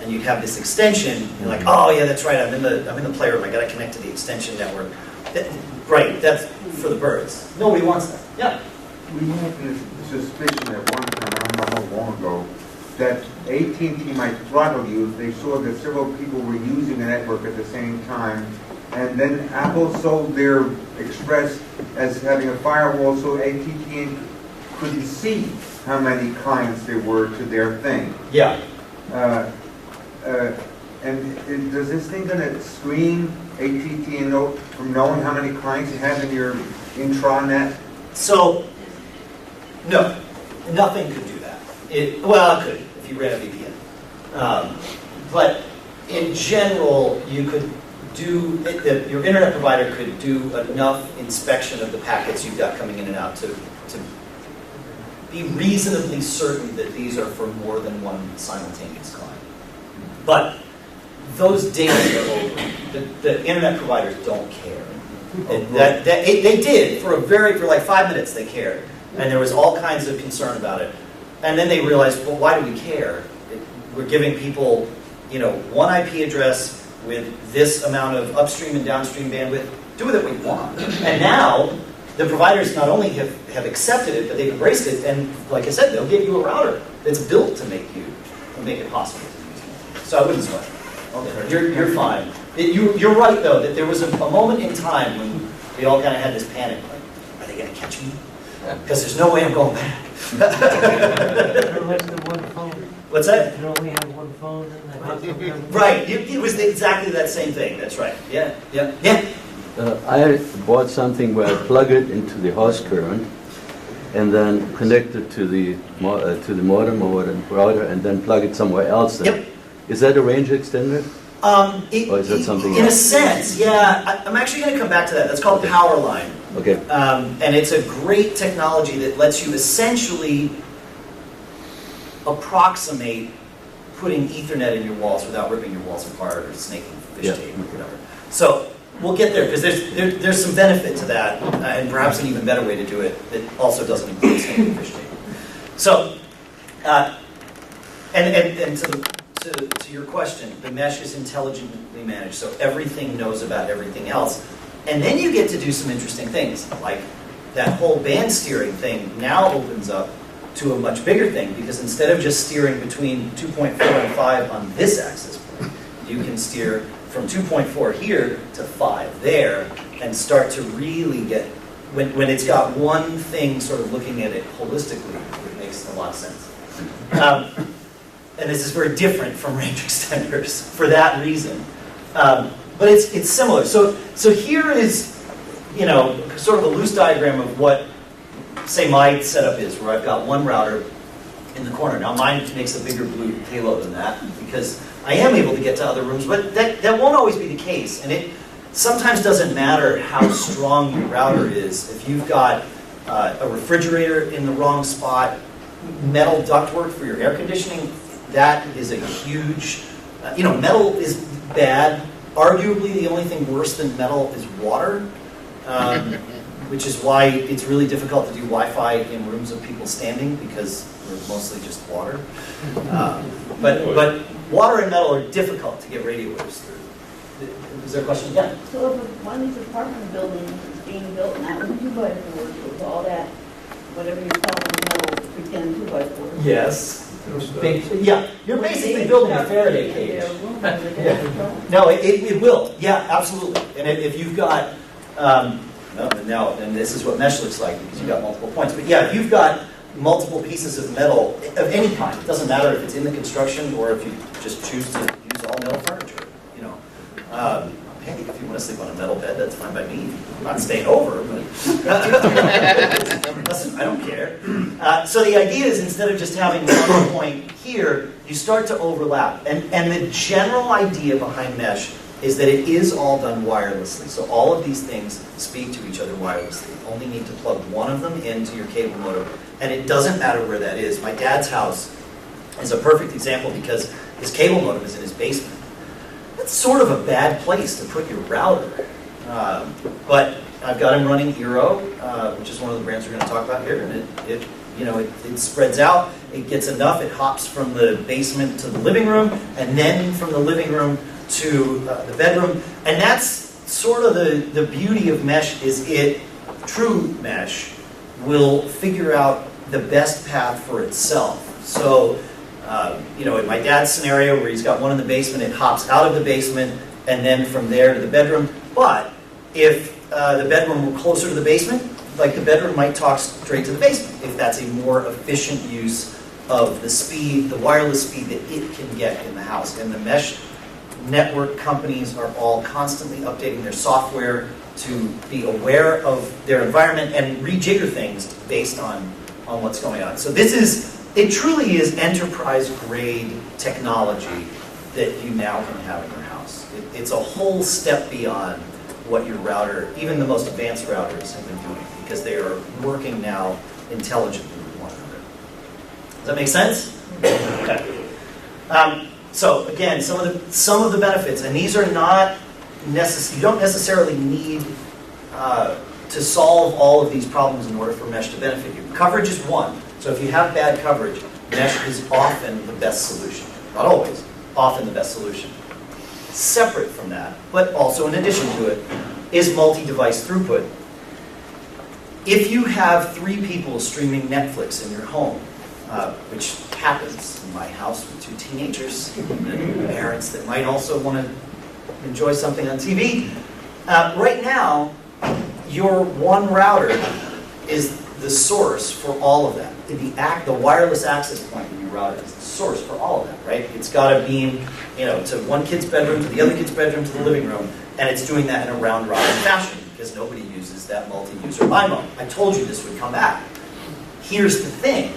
and you'd have this extension. You're like, oh yeah, that's right. I'm in the playroom. I got to connect to the extension network. Right, that's for the birds. Nobody wants that. Yeah. We had this suspicion at one time, I don't know how long ago, that AT&T might throttle you if they saw that several people were using the network at the same time. And then Apple sold their Express as having a firewall so AT&T couldn't see how many clients there were to their thing. Yeah. And does this thing going to screen AT&T from knowing how many clients you have in your intranet? So, no, nothing could do that. Well, it could if you ran a VPN. But in general, you could your internet provider could do enough inspection of the packets you've got coming in and out to be reasonably certain that these are for more than one simultaneous client. But those days are over. The internet providers don't care. They did for like 5 minutes. They cared, and there was all kinds of concern about it. And then they realized, well, why do we care? We're giving people, one IP address with this amount of upstream and downstream bandwidth. Do with it what you want. And now the providers not only have accepted it, but they've embraced it. And like I said, they'll give you a router that's built to make it possible to use it. So I wouldn't sweat. Okay. You're fine. You're right, though, that there was a moment in time when we all kind of had this panic, like, are they going to catch me? Because there's no way I'm going back. What's that? You only have one phone. Right. It was exactly that same thing. That's right. Yeah. I bought something where I plug it into the host current and then connect it to the modem or the router and then plug it somewhere else. Then. Yep. Is that a range extender? Or is that something else? In a sense, yeah. I'm actually going to come back to that. That's called power line. Okay. And it's a great technology that lets you essentially approximate putting Ethernet in your walls without ripping your walls apart or snaking fish tape or whatever. So we'll get there because there's some benefit to that, and perhaps an even better way to do it that also doesn't include snaking fish tape. So, and to your question, the mesh is intelligently managed, so everything knows about everything else. And then you get to do some interesting things, like that whole band steering thing now opens up to a much bigger thing, because instead of just steering between 2.4 and 5 on this access point, you can steer from 2.4 here to 5 there, and start to really get, when it's got one thing sort of looking at it holistically, it makes a lot of sense. And this is very different from range extenders for that reason. But it's similar. So here is, sort of a loose diagram of what, say, my setup is, where I've got one router in the corner. Now mine makes a bigger blue halo than that because I am able to get to other rooms, but that won't always be the case. And it sometimes doesn't matter how strong your router is. If you've got a refrigerator in the wrong spot, metal ductwork for your air conditioning, that is a huge, metal is bad. Arguably, the only thing worse than metal is water, which is why it's really difficult to do Wi-Fi in rooms of people standing, because we're mostly just water. But water and metal are difficult to get radio waves through. Is there a question? Yeah. So if one of these apartment buildings is being built now with 2x4s with all that, whatever you're calling metal, pretend 2x4s. Yes. You're basically building a Faraday cage. No, it will. Yeah, absolutely. And if you've got, and this is what mesh looks like because you've got multiple points. But yeah, if you've got multiple pieces of metal of any kind, it doesn't matter if it's in the construction or if you just choose to use all metal furniture. Hey, if you want to sleep on a metal bed, that's fine by me. I'm not staying over, but listen, I don't care. So the idea is, instead of just having one point here, you start to overlap. And the general idea behind mesh is that it is all done wirelessly. So all of these things speak to each other wirelessly. You only need to plug one of them into your cable modem, and it doesn't matter where that is. My dad's house is a perfect example because his cable modem is in his basement. That's sort of a bad place to put your router. But I've got him running eero, which is one of the brands we're going to talk about here, and it spreads out. It gets enough. It hops from the basement to the living room, and then from the living room to the bedroom. And that's sort of the beauty of mesh. Is true mesh will figure out the best path for itself. So, in my dad's scenario where he's got one in the basement, it hops out of the basement and then from there to the bedroom. But if the bedroom were closer to the basement, like the bedroom might talk straight to the basement if that's a more efficient use of the speed, the wireless speed that it can get in the house. And the mesh network companies are all constantly updating their software to be aware of their environment and rejigger things based on what's going on. So it truly is enterprise-grade technology that you now can have in your house. It's a whole step beyond what your router, even the most advanced routers, have been doing, because they are working now intelligently with one another. Does that make sense? Okay. So again, some of the benefits, and these are not you don't necessarily need to solve all of these problems in order for mesh to benefit you. Coverage is one. So if you have bad coverage, mesh is often the best solution. Not always, often the best solution. Separate from that, but also in addition to it, is multi-device throughput. If you have 3 people streaming Netflix in your home, which happens in my house with 2 teenagers and parents that might also want to enjoy something on TV, right now, your one router is the source for all of that. The wireless access point in your router is the source for all of that, right? It's got to beam, to one kid's bedroom, to the other kid's bedroom, to the living room, and it's doing that in a round-robin fashion because nobody uses that multi-user MIMO. I told you this would come back. Here's the thing.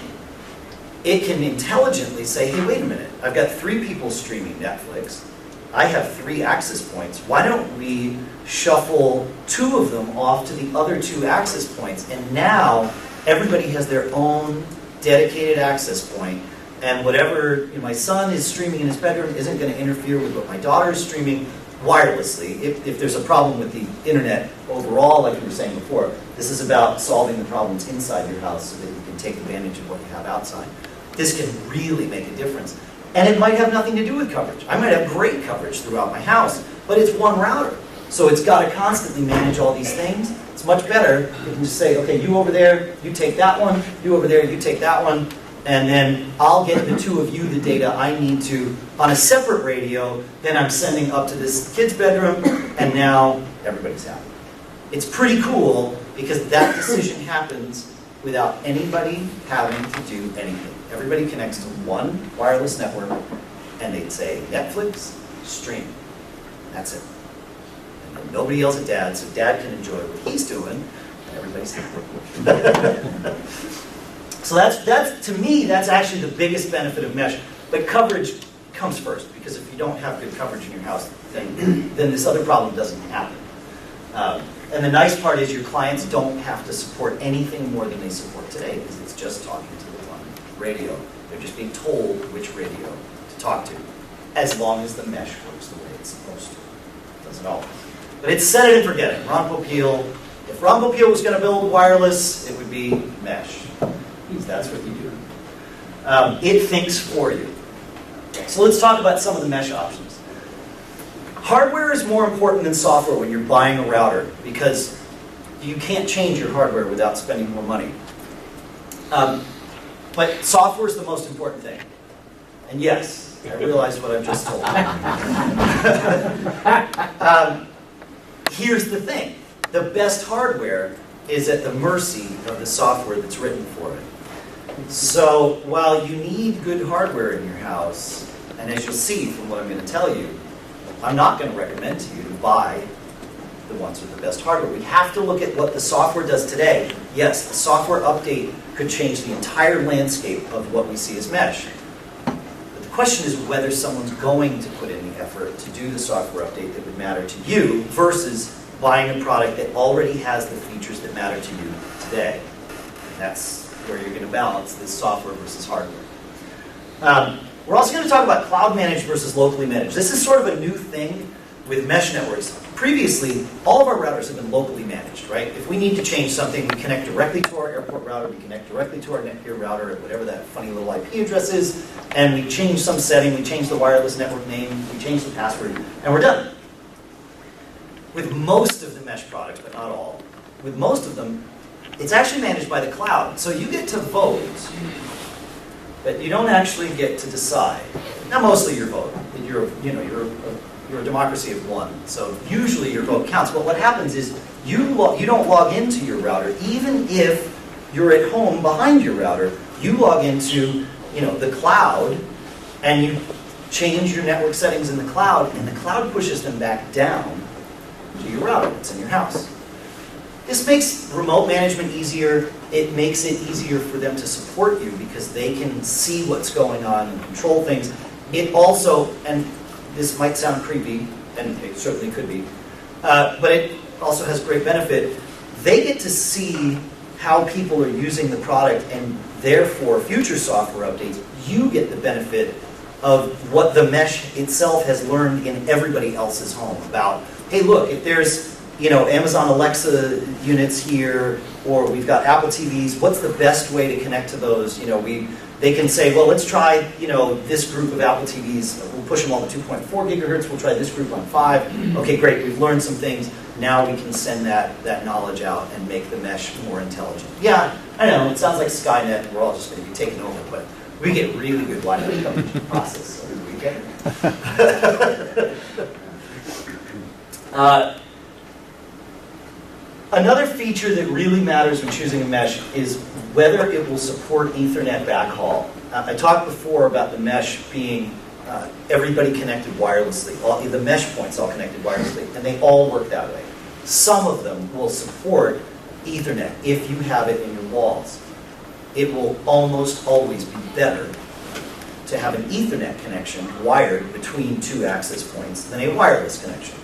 It can intelligently say, hey, wait a minute. I've got 3 people streaming Netflix. I have 3 access points. Why don't we shuffle 2 of them off to the other 2 access points? And now everybody has their own dedicated access point, and whatever my son is streaming in his bedroom isn't going to interfere with what my daughter is streaming wirelessly. If there's a problem with the internet overall, like we were saying before, this is about solving the problems inside your house so that you can take advantage of what you have outside. This can really make a difference. And it might have nothing to do with coverage. I might have great coverage throughout my house, but it's one router. So it's got to constantly manage all these things. It's much better. You can just say, okay, you over there, you take that one. You over there, you take that one. And then I'll get the 2 of you the data I need to on a separate radio. Then I'm sending up to this kid's bedroom, and now everybody's happy. It's pretty cool because that decision happens without anybody having to do anything. Everybody connects to one wireless network, and they'd say, Netflix, stream. That's it. And then nobody else at Dad, so Dad can enjoy what he's doing, and everybody's happy. So that's to me, that's actually the biggest benefit of mesh. But coverage comes first, because if you don't have good coverage in your house, then this other problem doesn't happen. And the nice part is your clients don't have to support anything more than they support today, because it's just talking to the one radio. They're just being told which radio to talk to, as long as the mesh works the way it's supposed to. It doesn't always. But it's set it and forget it. Ron Popeil, if Ron Popeil was going to build wireless, it would be mesh. Because that's what you do. It thinks for you. So let's talk about some of the mesh options. Hardware is more important than software when you're buying a router, because you can't change your hardware without spending more money. But software is the most important thing. And yes, I realize what I've just told you. Here's the thing. The best hardware is at the mercy of the software that's written for it. So while you need good hardware in your house, and as you'll see from what I'm going to tell you, I'm not going to recommend to you to buy the ones with the best hardware. We have to look at what the software does today. Yes, the software update could change the entire landscape of what we see as mesh. But the question is whether someone's going to put in the effort to do the software update that would matter to you versus buying a product that already has the features that matter to you today. And that's where you're going to balance this software versus hardware. We're also going to talk about cloud managed versus locally managed. This is sort of a new thing with mesh networks. previously, all of our routers have been locally managed, right? If we need to change something, we connect directly to our airport router, we connect directly to our Netgear router, whatever that funny little IP address is, and we change some setting, we change the wireless network name, we change the password, and we're done. With most of the mesh products, but not all, with most of them, it's actually managed by the cloud. So you get to vote, but you don't actually get to decide. Now, mostly your vote. You're a democracy of one. So usually your vote counts. But what happens is you don't log into your router, even if you're at home behind your router. You log into the cloud, and you change your network settings in the cloud, and the cloud pushes them back down to your router that's in your house. This makes remote management easier. It makes it easier for them to support you because they can see what's going on and control things. It also, and this might sound creepy, and it certainly could be, but it also has great benefit. They get to see how people are using the product, and therefore future software updates, you get the benefit of what the mesh itself has learned in everybody else's home about, hey, look, if there's Amazon Alexa units here, or we've got Apple TVs, what's the best way to connect to those? They can say, well, let's try, this group of Apple TVs. We'll push them all to 2.4 gigahertz. We'll try this group on 5. Okay, great. We've learned some things. Now we can send that knowledge out and make the mesh more intelligent. Yeah, I know. It sounds like Skynet, and we're all just going to be taken over, but we get really good Wi-Fi coverage process over the weekend. Another feature that really matters when choosing a mesh is whether it will support Ethernet backhaul. I talked before about the mesh being everybody connected wirelessly. The mesh points all connected wirelessly, and they all work that way. Some of them will support Ethernet if you have it in your walls. It will almost always be better to have an Ethernet connection wired between two access points than a wireless connection.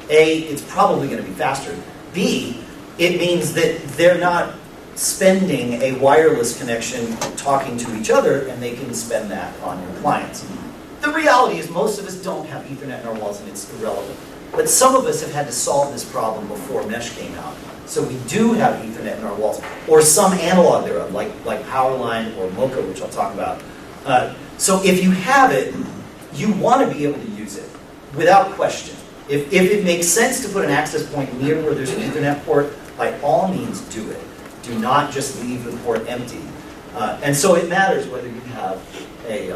A, it's probably going to be faster. B, it means that they're not spending a wireless connection talking to each other, and they can spend that on your clients. The reality is most of us don't have Ethernet in our walls, and it's irrelevant. But some of us have had to solve this problem before mesh came out. So we do have Ethernet in our walls, or some analog thereof, like Powerline or Mocha, which I'll talk about. So if you have it, you want to be able to use it without question. If it makes sense to put an access point near where there's an Ethernet port, by all means do it. Do not just leave the port empty. And so it matters whether you have a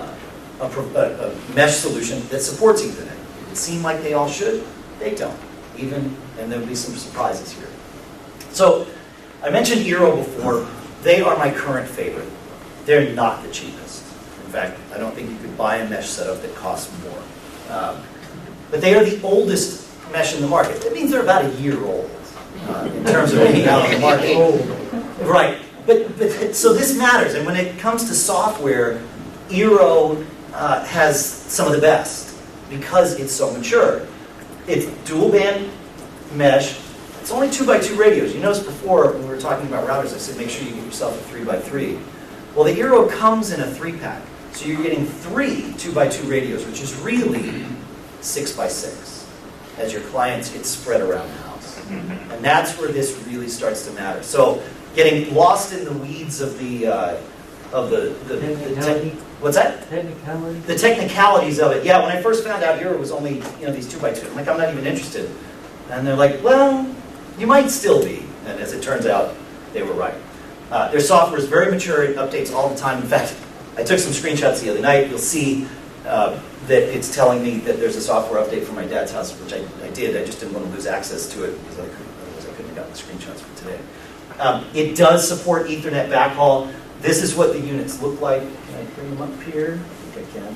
mesh solution that supports Ethernet. It seems like they all should. They don't. And there'll be some surprises here. So I mentioned eero before. They are my current favorite. They're not the cheapest. In fact, I don't think you could buy a mesh setup that costs more. But they are the oldest mesh in the market. That means they're about a year old in terms of being out on the market. Right. But so this matters. And when it comes to software, eero has some of the best because it's so mature. It's dual band mesh. It's only 2x2 radios. You noticed before when we were talking about routers, I said make sure you get yourself a 3x3. Well, the eero comes in a 3-pack. So you're getting 3 2x2 radios, which is really 6x6 as your clients get spread around the house. And that's where this really starts to matter. So getting lost in the weeds of what's that? Technicality? The technicalities of it. Yeah, when I first found out eero was only these 2x2, I'm like, I'm not even interested. And they're like, well, you might still be. And as it turns out, they were right. Their software is very mature. It updates all the time. In fact, I took some screenshots the other night. You'll see that it's telling me that there's a software update for my dad's house, which I did. I just didn't want to lose access to it because otherwise I couldn't have gotten the screenshots for today. It does support Ethernet backhaul. This is what the units look like. Can I bring them up here? I think I can.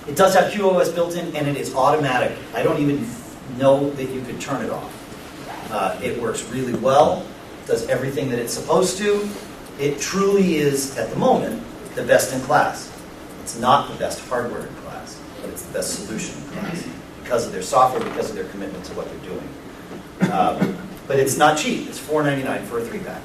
It does have QoS built in, and it is automatic. I don't even know that you could turn it off. It works really well. Does everything that it's supposed to. It truly is, at the moment, the best in class. It's not the best hardware in class, but it's the best solution in class because of their software, because of their commitment to what they're doing. But it's not cheap. It's $4.99 for a 3-pack.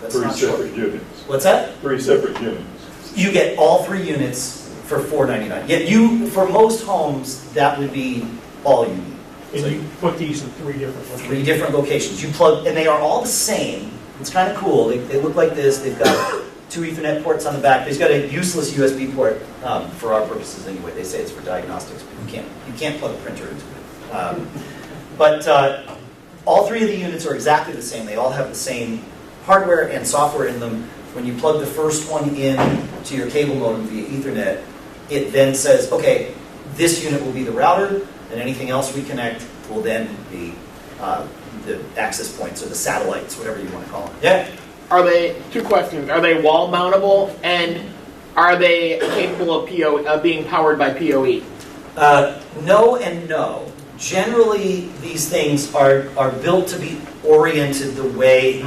That's 3 not short. separate units. What's that? 3 separate units. You get all 3 units for $4.99. Yet for most homes, that would be all you need. And you put these in 3 different locations. 3 different locations. You plug, and they are all the same. It's kind of cool. They look like this. They've got 2 Ethernet ports on the back. They've got a useless USB port for our purposes anyway. They say it's for diagnostics, but you can't plug a printer into it. But all 3 of the units are exactly the same. They all have the same hardware and software in them. When you plug the first one in to your cable modem via Ethernet, it then says, okay, this unit will be the router, and anything else we connect will then be the access points or the satellites, whatever you want to call them. Yeah? Are they, 2 questions, are they wall mountable, and are they capable of being powered by PoE? No and no. Generally, these things are built to be oriented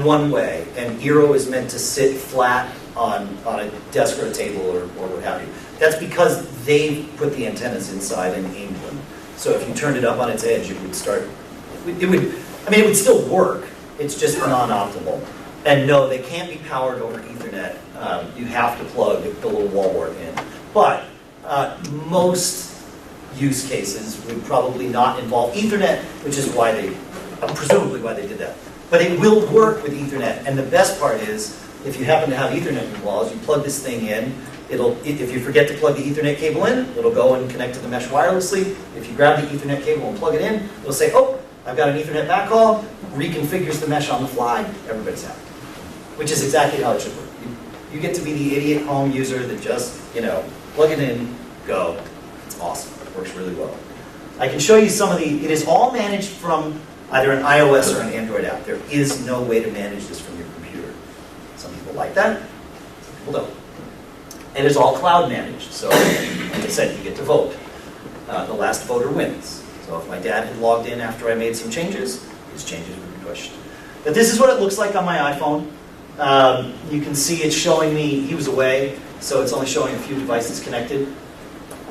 one way, and eero is meant to sit flat on a desk or a table or what have you. That's because they put the antennas inside and aimed them. So if you turned it up on its edge, it would it would still work. It's just non-optimal. And no, they can't be powered over Ethernet. You have to plug the little wall wart in. But most use cases would probably not involve Ethernet, which is why presumably why they did that. But it will work with Ethernet. And the best part is, if you happen to have Ethernet in your walls, you plug this thing in. If you forget to plug the Ethernet cable in, it'll go and connect to the mesh wirelessly. If you grab the Ethernet cable and plug it in, it'll say, oh, I've got an Ethernet backhaul, reconfigures the mesh on the fly, everybody's happy. Which is exactly how it should work. You get to be the idiot home user that just, plug it in, go. It's awesome. It works really well. I can show you some of it is all managed from either an iOS or an Android app. There is no way to manage this from your computer. Some people like that, some people don't. And it's all cloud managed, so like I said, you get to vote. The last voter wins. So if my dad had logged in after I made some changes, his changes would be pushed. But this is what it looks like on my iPhone. You can see it's showing me, he was away, so it's only showing a few devices connected.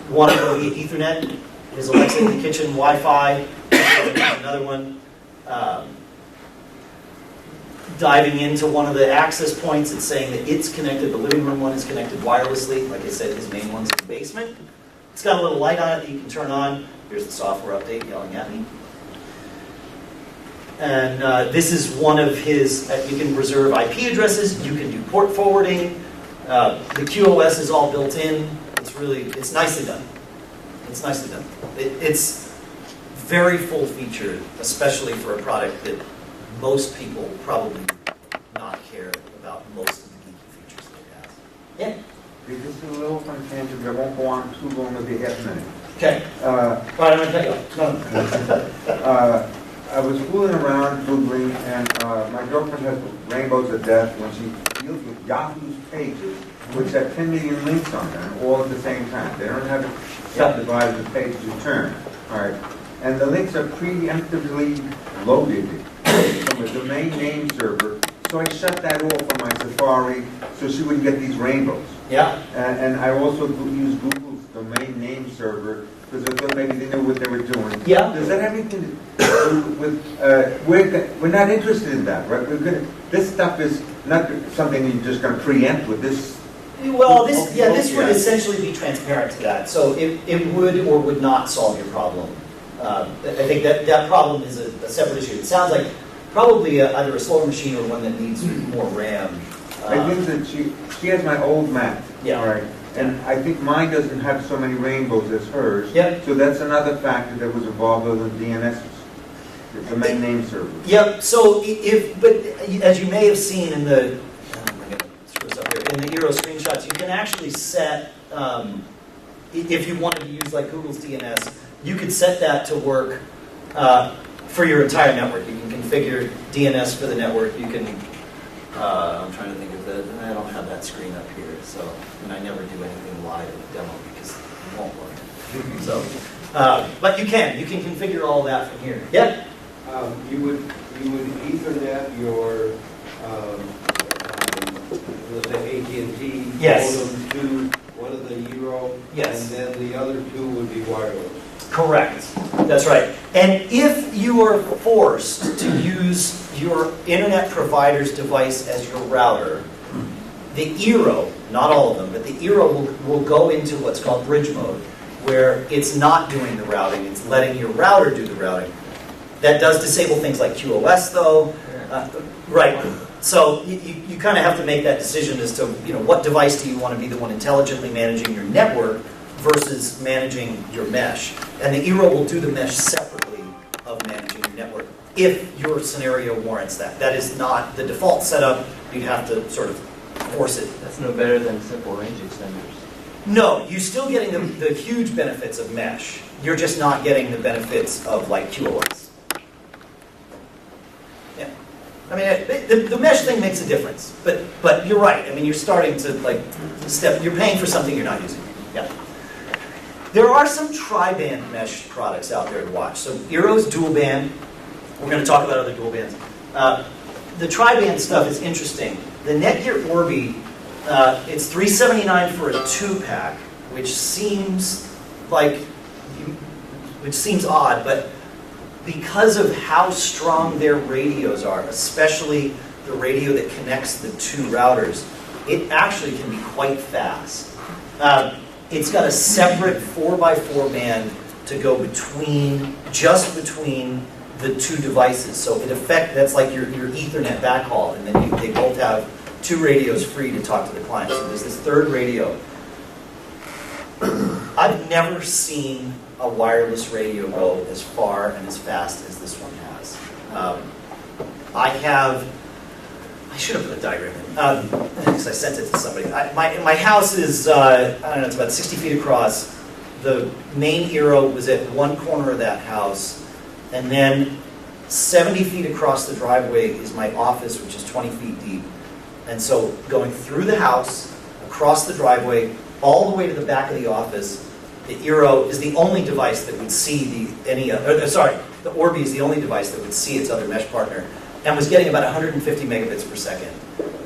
One of them via Ethernet, his Alexa in the kitchen, Wi-Fi, another one. Diving into one of the access points, it's saying that it's connected, the living room one is connected wirelessly. Like I said, his main one's in the basement. It's got a little light on it that you can turn on. Here's the software update yelling at me. And this is one of his, you can reserve IP addresses, you can do port forwarding. The QoS is all built in. It's nicely done. It's nicely done. It's very full-featured, especially for a product that most people probably not care about most of the geeky features that it has. Yeah? This is a little on tangent, I won't go on too long with the half minute. Okay. Right, I'm going to cut you off. I was fooling around Googling, and my girlfriend has rainbows of death when she deals with Yahoo's pages, which have 10 million links on them, all at the same time. They don't have it subdivided the page to turn. All right. And the links are preemptively loaded from a domain name server, so I shut that off on my Safari so she wouldn't get these rainbows. Yeah. And I also use Google's domain name server because I thought maybe they knew what they were doing. Yeah. Does that have anything to do with, we're not interested in that, right? This stuff is not something you're just going to preempt with this. Well, this would essentially be transparent to that. So it would or would not solve your problem. I think that problem is a separate issue. It sounds like probably either a slower machine or one that needs more RAM. I think that she has my old Mac. Yeah. All right. And I think mine doesn't have so many rainbows as hers. Yep. So that's another factor that was involved with the DNS, the domain name server. Yep. So but as you may have seen in the in the eero screenshots, you can actually set if you wanted to use like Google's DNS, you could set that to work for your entire network. You can configure DNS for the network. You can. I'm trying to think of I don't have that screen up here, so and I never do anything live in the demo because it won't work. So, but you can configure all that from here. Yeah. You would Ethernet your let's say AT&T Yes. modem to one of the eero, Yes. and then the other 2 would be wireless. Correct. That's right. And if you are forced to use your internet provider's device as your router, the eero, not all of them, but the eero will go into what's called bridge mode, where it's not doing the routing, it's letting your router do the routing. That does disable things like QoS, though. Right. So you kind of have to make that decision as to what device do you want to be the one intelligently managing your network versus managing your mesh. And the eero will do the mesh separately of managing your network if your scenario warrants that. That is not the default setup. You'd have to sort of force it. That's no better than simple range extenders. No, you're still getting the huge benefits of mesh. You're just not getting the benefits of like QoS. Yeah, I mean the mesh thing makes a difference, but you're right. I mean you're starting to like step. You're paying for something you're not using. Yeah. There are some tri-band mesh products out there to watch. So eero's dual band. We're going to talk about other dual bands. The tri-band stuff is interesting. The Netgear Orbi, it's $379 for a 2-pack, which seems odd, but because of how strong their radios are, especially the radio that connects the two routers, it actually can be quite fast. It's got a separate 4x4 band to go just between the two devices. So in effect, that's like your Ethernet backhaul, and then they both have two radios free to talk to the client. So there's this third radio. I've never seen a wireless radio go as far and as fast as this one has. I should have put a diagram in, because I sent it to somebody. My house is, I don't know, it's about 60 feet across. The main eero was at one corner of that house, and then 70 feet across the driveway is my office, which is 20 feet deep. And so going through the house, across the driveway, all the way to the back of the office, the eero is the only device that would see the Orbi is the only device that would see its other mesh partner, and was getting about 150 megabits per second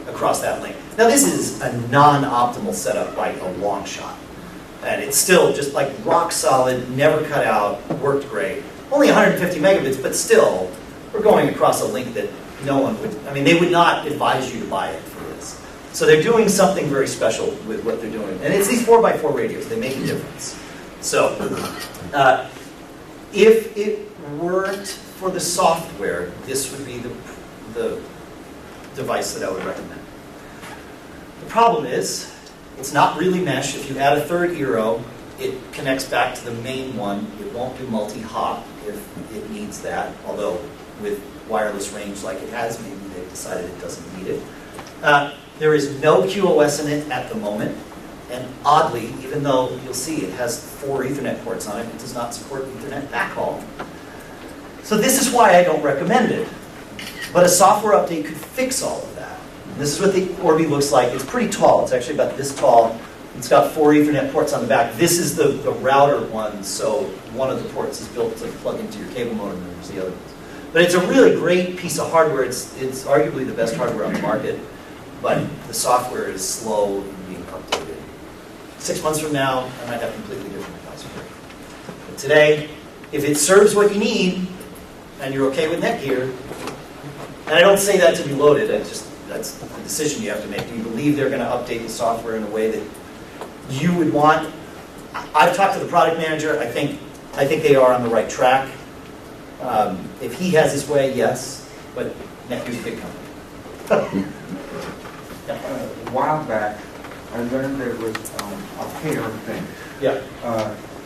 across that link. Now this is a non-optimal setup by a long shot. And it's still just like rock solid, never cut out, worked great. Only 150 megabits, but still, we're going across a link that no one would, they would not advise you to buy it for this. So they're doing something very special with what they're doing. And it's these 4x4 radios, they make a difference. So, if it weren't for the software, this would be the device that I would recommend. The problem is, it's not really mesh. If you add a third eero, it connects back to the main one. It won't do multi-hop if it needs that, although with wireless range like it has, maybe they've decided it doesn't need it. There is no QoS in it at the moment, and oddly, even though you'll see it has 4 Ethernet ports on it, it does not support Ethernet backhaul. So this is why I don't recommend it. But a software update could fix all of that. This is what the Orbi looks like. It's pretty tall. It's actually about this tall. It's got 4 Ethernet ports on the back. This is the router one, so one of the ports is built to plug into your cable modem, and there's the other ones. But it's a really great piece of hardware. It's arguably the best hardware on the market, but the software is slow in being updated. 6 months from now, I might have completely different advice for you. But today, if it serves what you need, and you're okay with Netgear, and I don't say that to be loaded, that's the decision you have to make. Do you believe they're going to update the software in a way that you would want? I've talked to the product manager. I think they are on the right track. If he has his way, yes, but Netgear's a big company. A while back, I learned there was a pair of things. Yeah.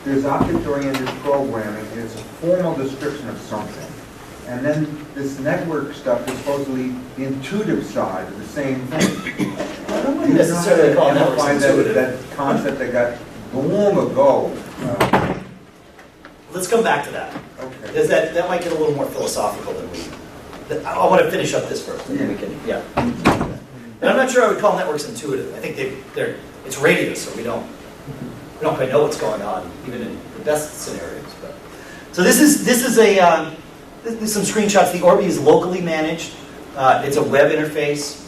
There's object-oriented programming, and it's a formal description of something. And then this network stuff is supposedly the intuitive side of the same thing. I don't Wouldn't necessarily call networks intuitive. that concept that got long ago. Let's come back to that. Okay. Because that might get a little more philosophical than we. I want to finish up this first, and then we can. Yeah. And I'm not sure I would call networks intuitive. I think it's radio, so we don't quite know what's going on, even in the best scenarios. But so this is some screenshots. The Orbi is locally managed. It's a web interface,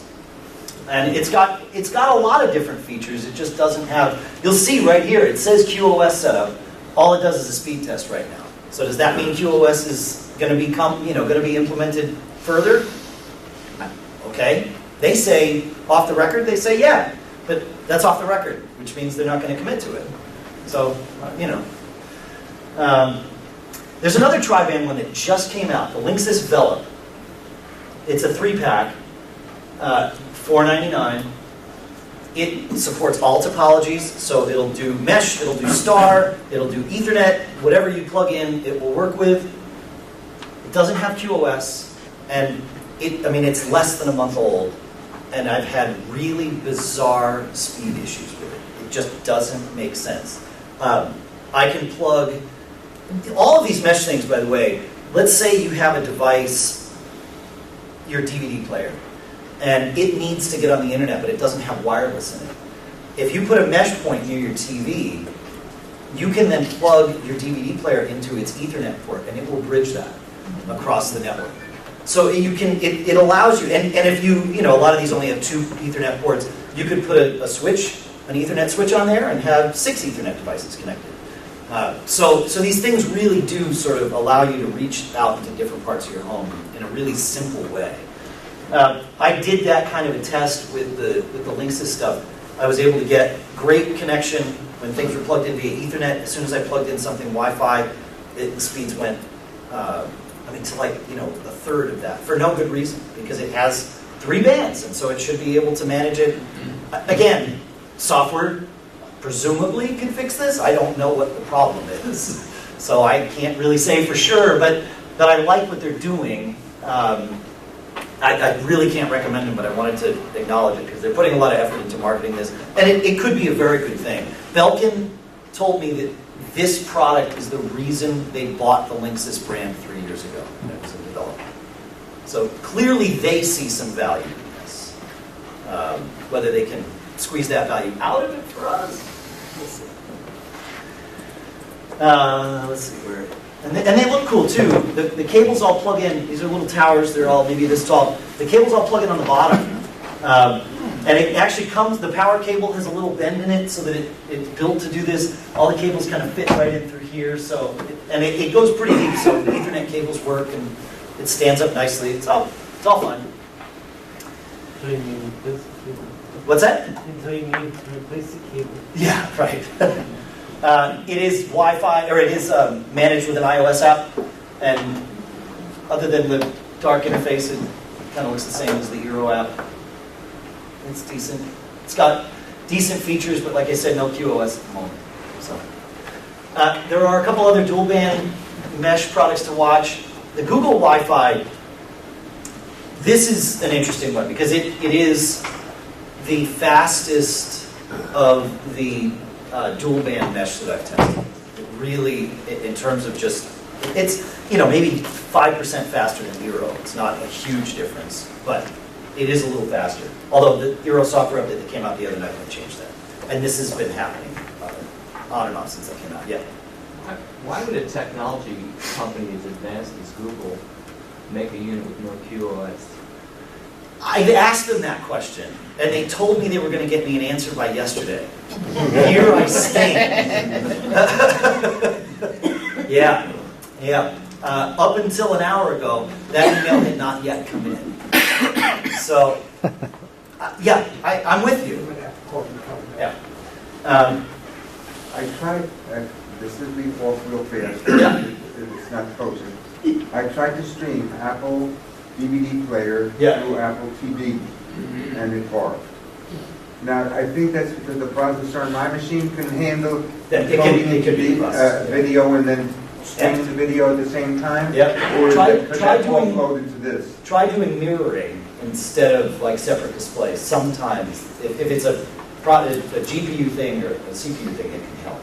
and it's got a lot of different features. It just doesn't have. You'll see right here. It says QoS setup. All it does is a speed test right now. So does that mean QoS is going to going to be implemented further? Okay. They say off the record. They say yeah, but that's off the record, which means they're not going to commit to it. So There's another tri-band one that just came out, the Linksys Velop. It's a 3-pack, $4.99. It supports all topologies, so it'll do mesh, it'll do star, it'll do Ethernet, whatever you plug in, it will work with. It doesn't have QoS, and it's less than a month old, and I've had really bizarre speed issues with it. It just doesn't make sense. I can plug all of these mesh things, by the way. Let's say you have a device, your DVD player, and it needs to get on the internet, but it doesn't have wireless in it. If you put a mesh point near your TV, you can then plug your DVD player into its Ethernet port, and it will bridge that across the network. So it allows you, and if a lot of these only have 2 Ethernet ports, you could put a switch, an Ethernet switch on there, and have 6 Ethernet devices connected. So these things really do sort of allow you to reach out into different parts of your home in a really simple way. I did that kind of a test with the Linksys stuff. I was able to get great connection when things were plugged in via Ethernet. As soon as I plugged in something Wi-Fi, the speeds went to like a third of that for no good reason, because it has 3 bands, and so it should be able to manage it. Again, software presumably can fix this. I don't know what the problem is, so I can't really say for sure. But I like what they're doing. I really can't recommend them, but I wanted to acknowledge it because they're putting a lot of effort into marketing this. And it could be a very good thing. Belkin told me that this product is the reason they bought the Linksys brand 3 years ago when it was in development. So clearly they see some value in this. Whether they can squeeze that value out of it for us, we'll see. Let's see where... And they look cool too. The cables all plug in. These are little towers. They're all maybe this tall. The cables all plug in on the bottom. And it actually comes, the power cable has a little bend in it so that it's built to do this. All the cables kind of fit right in through here. So, it goes pretty deep, so Ethernet cables work, and it stands up nicely. It's all fun. So you need this cable. What's that? Until you need to replace the cable. Yeah, right. It is Wi-Fi, or it is managed with an iOS app, and other than the dark interface, it kind of looks the same as the eero app. It's decent. It's got decent features, but like I said, no QoS at the moment. So there are a couple other dual band mesh products to watch. The Google Wi-Fi. This is an interesting one because it is the fastest of the dual band mesh that I've tested. It really, in terms of just, it's maybe 5% faster than eero. It's not a huge difference, but it is a little faster. Although the eero software update that came out the other night would change that. And this has been happening on and on since that came out. Yeah. Why would a technology company as advanced as Google make a unit with no QoS? I asked them that question, and they told me they were going to get me an answer by yesterday. Here I stand. Yeah. Up until an hour ago, that email had not yet come in. So, I'm with you. Yeah. I tried, this is being off real fast. Yeah. It's not frozen. I tried to stream Apple DVD player Yeah. through Apple TV, and it worked. Now, I think that's because the processor on my machine can handle It could be video and then stream the video at the same time? Yeah. Or Try is that doing- offloaded to this? Try doing mirroring instead of like separate displays. Sometimes, if it's a GPU thing or a CPU thing, it can help.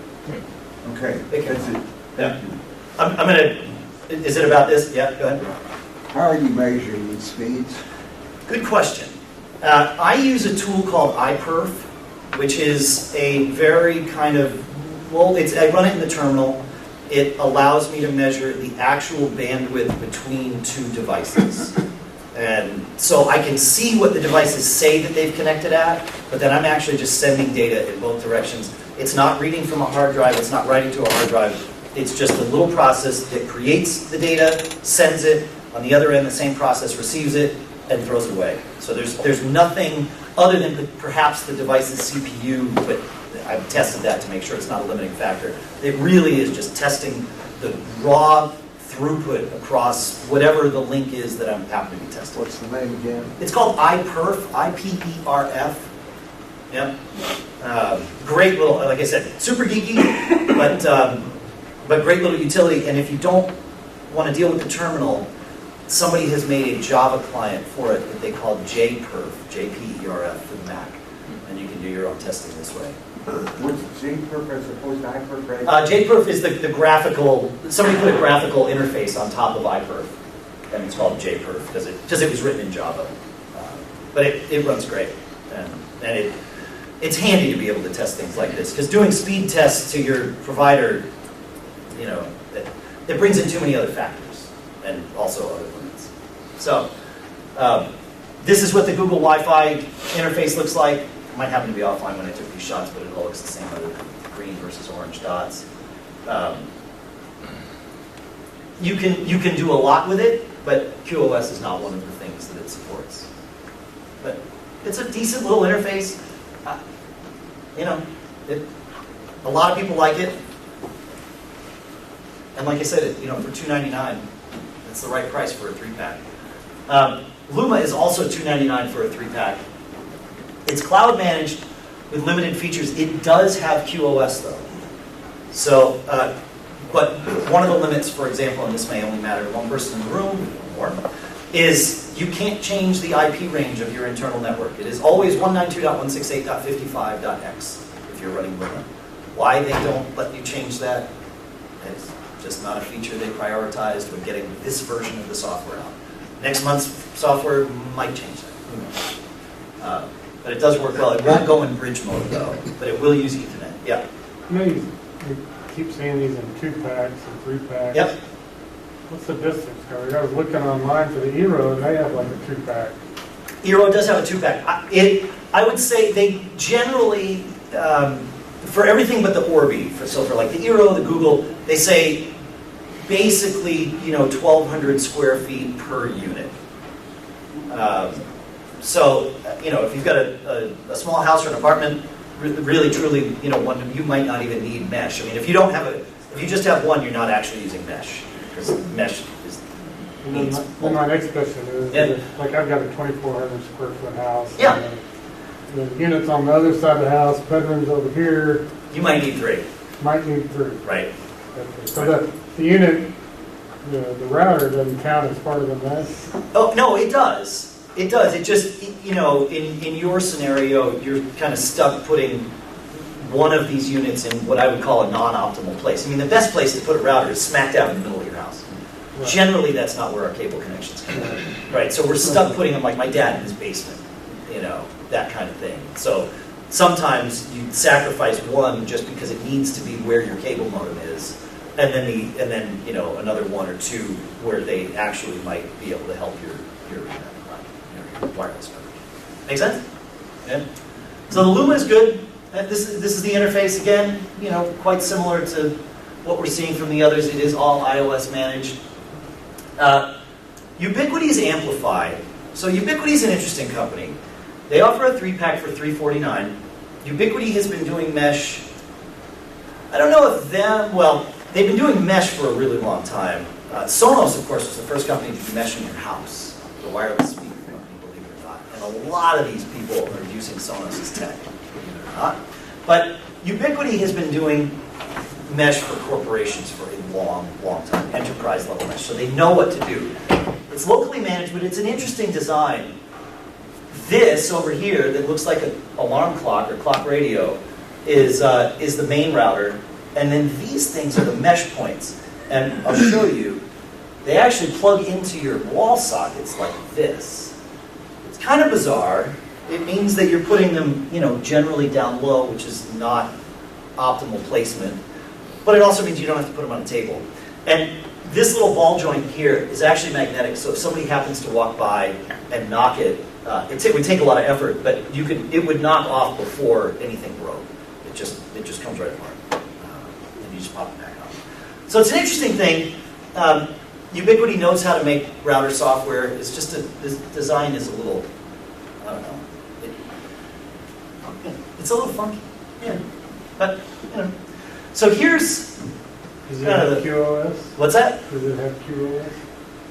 Okay, It can that's it. Yeah. I'm gonna. Is it about this? Yeah. Go ahead. How are you measuring these speeds? Good question. I use a tool called iPerf, which is a very kind of, I run it in the terminal. It allows me to measure the actual bandwidth between 2 devices. And so I can see what the devices say that they've connected at, but then I'm actually just sending data in both directions. It's not reading from a hard drive, it's not writing to a hard drive. It's just a little process that creates the data, sends it. On the other end, the same process receives it and throws it away. So there's nothing other than perhaps the device's CPU, but I've tested that to make sure it's not a limiting factor. It really is just testing the raw throughput across whatever the link is that I'm happen to be testing. What's the name again? It's called iPerf, I-P-E-R-F. Yep. Great little, like I said, super geeky, but great little utility. And if you don't want to deal with the terminal, somebody has made a Java client for it that they call JPerf, J-P-E-R-F for the Mac. And you can do your own testing this way. What's JPerf as opposed to iPerf, right? JPerf is the graphical, somebody put a graphical interface on top of iPerf, and it's called JPerf because it was written in Java. But it runs great, and it's handy to be able to test things like this, because doing speed tests to your provider, you know, it brings in too many other factors, and also other limits. So, this is what the Google Wi-Fi interface looks like. It might happen to be offline when I took these shots, but it all looks the same other than green versus orange dots. You can do a lot with it, but QoS is not one of the things that it supports. But it's a decent little interface. You know, a lot of people like it. And like I said, you know, for $299, it's the right price for a 3-pack. Luma is also $299 for a 3-pack. It's cloud managed with limited features. It does have QoS though. So, but one of the limits, for example, and this may only matter to one person in the room, or more, is you can't change the IP range of your internal network. It is always 192.168.55.x if you're running Luma. Why they don't let you change that? It's just not a feature they prioritized when getting this version of the software out. Next month's software might change that. Who knows? But it does work well. It won't go in bridge mode though, but it will use Ethernet. Yeah. You know, you keep seeing these in 2-packs and 3-packs. Yep. What's the distance? I was looking online for the eero, and they have like a 2-pack. eero does have a 2-pack. I would say they generally, for everything but the Orbi, for like the eero, the Google, they say basically, you know, 1,200 square feet per unit. So, you know, if you've got a small house or an apartment, really, truly, you know, you might not even need mesh. I mean, if you just have one, you're not actually using mesh, because mesh is. And then my next question is, like I've got a 2,400 square foot house. Yeah. And the units on the other side of the house, bedrooms over here. You might need 3. Might need 3. Right. Okay. So the unit, the router doesn't count as part of the mesh? Oh, no, it does. It does. It just, you know, in your scenario, you're kind of stuck putting one of these units in what I would call a non-optimal place. I mean, the best place to put a router is smack dab in the middle of your house. Right. Generally, that's not where our cable connections come in. Right, so we're stuck putting them like my dad in his basement, you know, that kind of thing. So sometimes you sacrifice one just because it needs to be where your cable modem is, and then you know, another 1 or 2 where they actually might be able to help your wireless coverage. Make sense? Yeah. So the Luma is good. This is the interface again. You know, quite similar to what we're seeing from the others. It is all iOS managed. Ubiquiti is amplified. So Ubiquiti is an interesting company. They offer a 3-pack for $349. Ubiquiti has been doing mesh. I don't know if they've been doing mesh for a really long time. Sonos, of course, was the first company to do mesh in your house, the wireless speaker company, believe it or not. And a lot of these people are using Sonos' tech, believe it or not. But Ubiquiti has been doing mesh for corporations for a long, long time, enterprise level mesh. So they know what to do. It's locally managed, but it's an interesting design. This over here that looks like an alarm clock or clock radio is the main router. And then these things are the mesh points. And I'll show you, they actually plug into your wall sockets like this. It's kind of bizarre. It means that you're putting them, you know, generally down low, which is not optimal placement. But it also means you don't have to put them on a table. And this little ball joint here is actually magnetic, so if somebody happens to walk by and knock it, it would take a lot of effort, but it would knock off before anything broke. It just comes right apart, and you just pop it back on. So it's an interesting thing. Ubiquiti knows how to make router software. It's just this design is a little, I don't know. It's a little funky, yeah. But you know. So here's Does it kind have of the, QoS? what's that? Does it have QoS?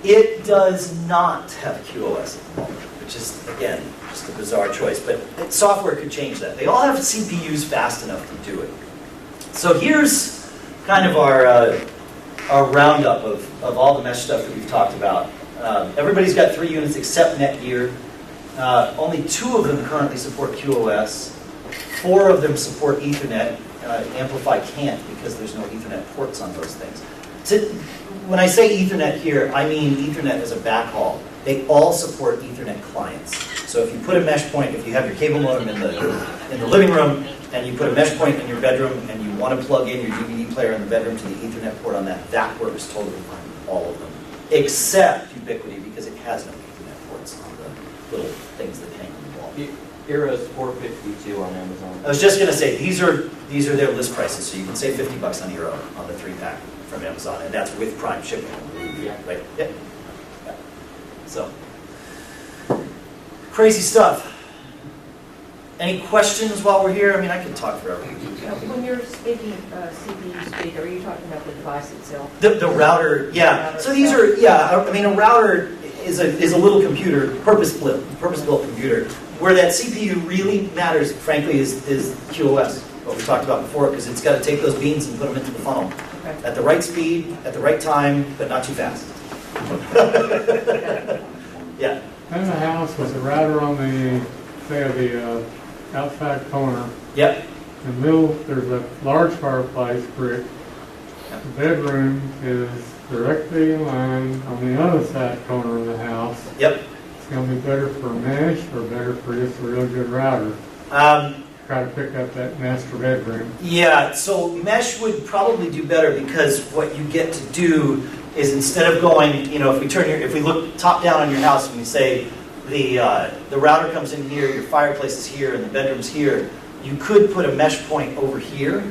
It does not have QoS at the moment, which is, again, just a bizarre choice, but software could change that. They all have CPUs fast enough to do it. So here's kind of our roundup of all the mesh stuff that we've talked about. Everybody's got 3 units except Netgear. Only 2 of them currently support QoS. 4 of them support Ethernet. Amplify can't because there's no Ethernet ports on those things. When I say Ethernet here, I mean Ethernet as a backhaul. They all support Ethernet clients. So if you put a mesh point, if you have your cable modem in the living room, and you put a mesh point in your bedroom, and you want to plug in your DVD player in the bedroom to the Ethernet port on that, that works totally fine with all of them, except Ubiquity because it has no Ethernet ports on the little things that hang on the wall. eero's $452 on Amazon. I was just going to say, these are their list prices, so you can save $50 on eero on the 3-pack from Amazon, and that's with Prime shipping. Yeah. Right? Yeah. So, crazy stuff. Any questions while we're here? I mean, I could talk forever. When you're speaking CPU speed, are you talking about the device itself? The router, yeah. So these are, I mean, a router is a little computer, purpose-built computer, where that CPU really matters, frankly, is QoS, what we talked about before, because it's got to take those beans and put them into the funnel. Okay. At the right speed, at the right time, but not too fast. Yeah. In the house with the router on the outside corner. Yep. In the middle, there's a large fireplace brick. The bedroom is directly in line on the other side corner of the house. Yep. It's going to be better for mesh or better for just a real good router. Try to pick up that master bedroom. Yeah, so mesh would probably do better because what you get to do is instead of going, if we look top down on your house and we say the router comes in here, your fireplace is here, and the bedroom's here, you could put a mesh point over here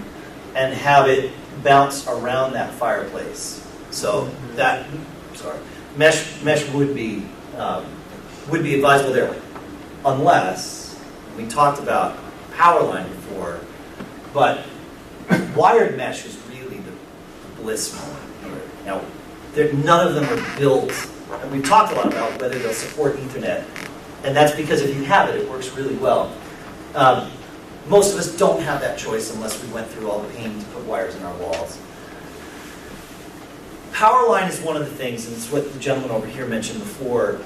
and have it bounce around that fireplace. So that, mesh would be advisable there, unless we talked about power line before, but wired mesh is really the bliss moment here. Now, none of them are built, and we've talked a lot about whether they'll support Ethernet, and that's because if you have it, it works really well. Most of us don't have that choice unless we went through all the pain to put wires in our walls. Power line is one of the things, and it's what the gentleman over here mentioned before,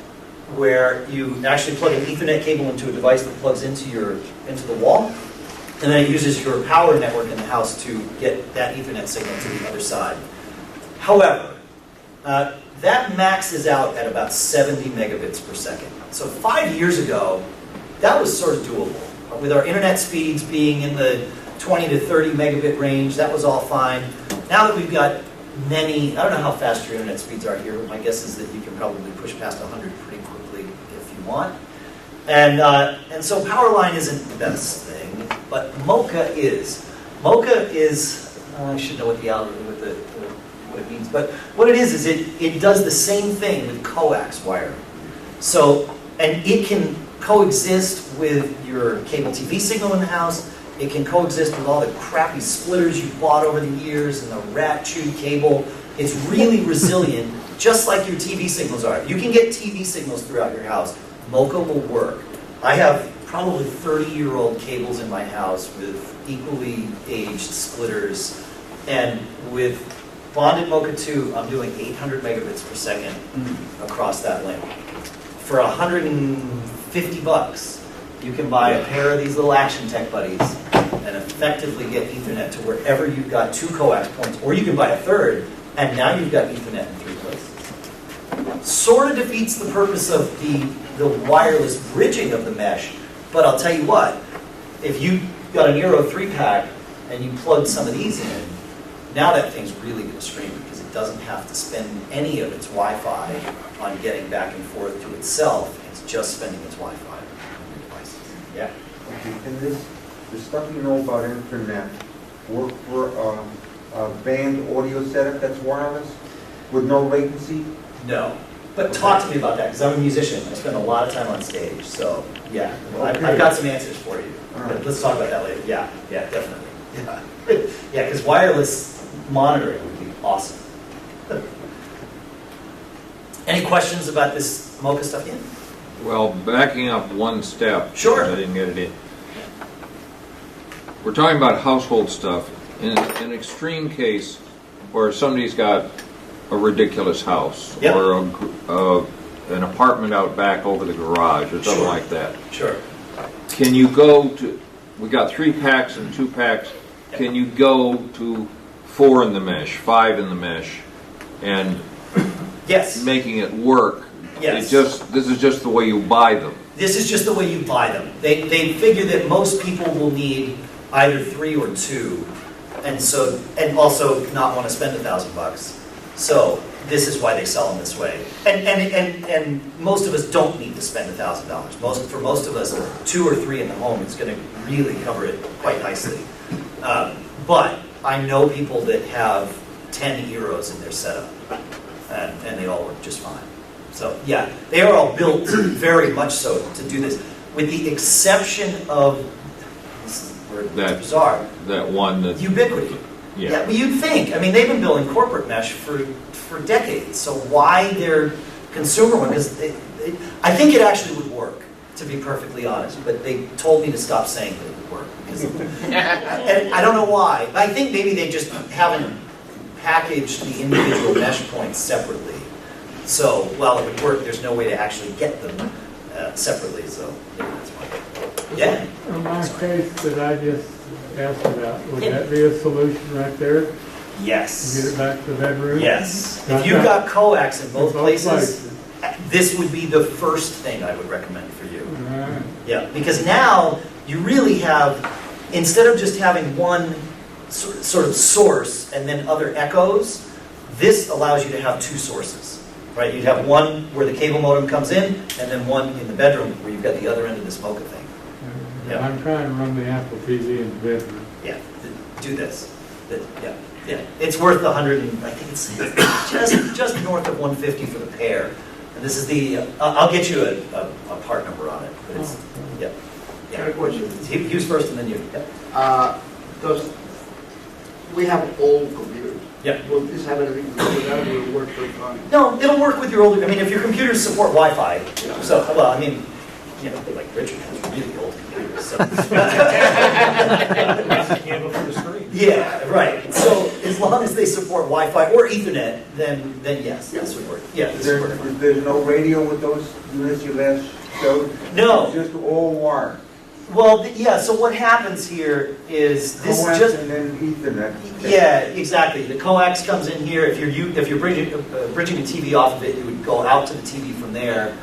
where you actually plug an Ethernet cable into a device that plugs into the wall, and then it uses your power network in the house to get that Ethernet signal to the other side. However, that maxes out at about 70 megabits per second. So 5 years ago, that was sort of doable. With our internet speeds being in the 20 to 30 megabit range, that was all fine. Now that we've got many, I don't know how fast your internet speeds are here, but my guess is that you can probably push past 100 pretty quickly if you want. And so power line isn't the best thing, but Mocha is. Mocha is, I should know what the algorithm, what it means, but what it is it does the same thing with coax wiring. So, and it can coexist with your cable TV signal in the house. It can coexist with all the crappy splitters you bought over the years and the rat-chewed cable. It's really resilient, just like your TV signals are. You can get TV signals throughout your house. Mocha will work. I have probably 30-year-old cables in my house with equally aged splitters, and with bonded Mocha 2, I'm doing 800 megabits per second across that link. For $150, you can buy a pair of these little Action Tech buddies and effectively get Ethernet to wherever you've got 2 coax points, or you can buy a third, and now you've got Ethernet in 3 places. Sort of defeats the purpose of the wireless bridging of the mesh, but I'll tell you what, if you got an eero 3-pack and you plugged some of these in, now that thing's really going to stream because it doesn't have to spend any of its Wi-Fi on getting back and forth to itself. It's just spending its Wi-Fi on your devices. Yeah? And the stuff you know about internet work for a band audio setup that's wireless with no latency? No. But talk to me about that, because I'm a musician. I spend a lot of time on stage. So, yeah. Okay. I've got some answers for you. All right. Let's talk about that later. Yeah, definitely. Yeah, because wireless monitoring would be Awesome. Any questions about this Mocha stuff yet? Well, backing up one step. Sure. I didn't get it in. We're talking about household stuff. In an extreme case where somebody's got a ridiculous house, Yep. or an apartment out back over the garage or something Sure. like that. Sure. Can you go to, we got 3 packs and 2 packs, can you go to 4 in the mesh, 5 in the mesh, and Yes. making it work? Yes. This is just the way you buy them. This is just the way you buy them. They figure that most people will need either 3 or 2, and also not want to spend $1,000. So this is why they sell them this way. And most of us don't need to spend $1,000. For most of us, 2 or 3 in the home is going to really cover it quite nicely. But I know people that have 10 eeros in their setup, and they all work just fine. So yeah, they are all built very much so to do this, with the exception of, this is bizarre, That one that, ubiquity. Yeah, well, you'd think. I mean, they've been building corporate mesh for decades. So why their consumer one? Because I think it actually would work, to be perfectly honest. But they told me to stop saying that it would work. And I don't know why. I think maybe they just haven't packaged the individual mesh points separately. So while it would work, there's no way to actually get them separately. So maybe that's why. Yeah. In my case that I just asked about, would that be a solution right there? Yes. Get it back to the bedroom? Yes. If you've got coax in both places, this would be the first thing I would recommend for you. Right. Yeah, because now you really have, instead of just having one sort of source and then other echoes, this allows you to have 2 sources. Right? You'd have one where the cable modem comes in, and then one in the bedroom where you've got the other end of this Mocha thing. Yeah. I'm trying to run the Apple TV in the bedroom. Yeah, do this. Yeah. It's worth I think it's just north of 150 for the pair. And this is the, I'll get you a part number on it. But it's, yeah. I got a question. He was first and then you. Yeah. We have old computers. Yeah. Will this have anything to do with that, or will it work for fine? No, it'll work with your older, I mean, if your computers support Wi-Fi, so, well, I mean, you know, like Richard has really old computers, so. Yeah, right. So as long as they support Wi-Fi or Ethernet, then yes, this would work. Yeah, this would work. There's no radio with those units you last showed? No. It's just all wire? Well, yeah, so what happens here is this Coax just... and then Ethernet. Yeah, exactly. The coax comes in here. If you're bridging a TV off of it, you would go out to the TV from there,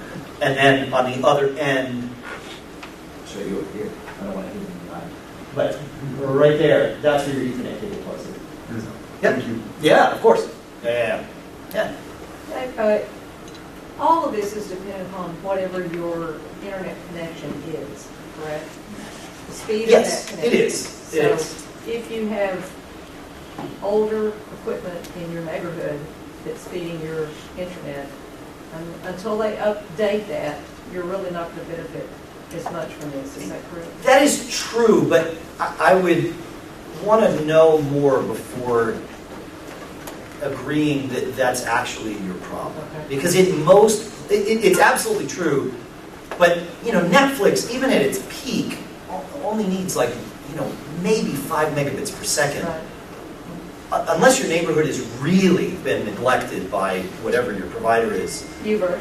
and then on the other end, I'll show you over here. I don't want to hit it in the eye. But right there, that's where your Ethernet cable plugs in. So, Thank you. Yeah, of course. Yeah. All of this is dependent upon whatever your internet connection is, correct? The speed Yes, of that connection. it is. It So is. if you have older equipment in your neighborhood that's feeding your internet, until they update that, you're really not going to benefit as much from this. Is that correct? That is true, but I would want to know more before agreeing that that's actually your problem. Okay. Because it's absolutely true, but you know, Netflix, even at its peak, only needs like, you know, maybe 5 megabits per second. Right. Unless your neighborhood has really been neglected by whatever your provider is. Uverse.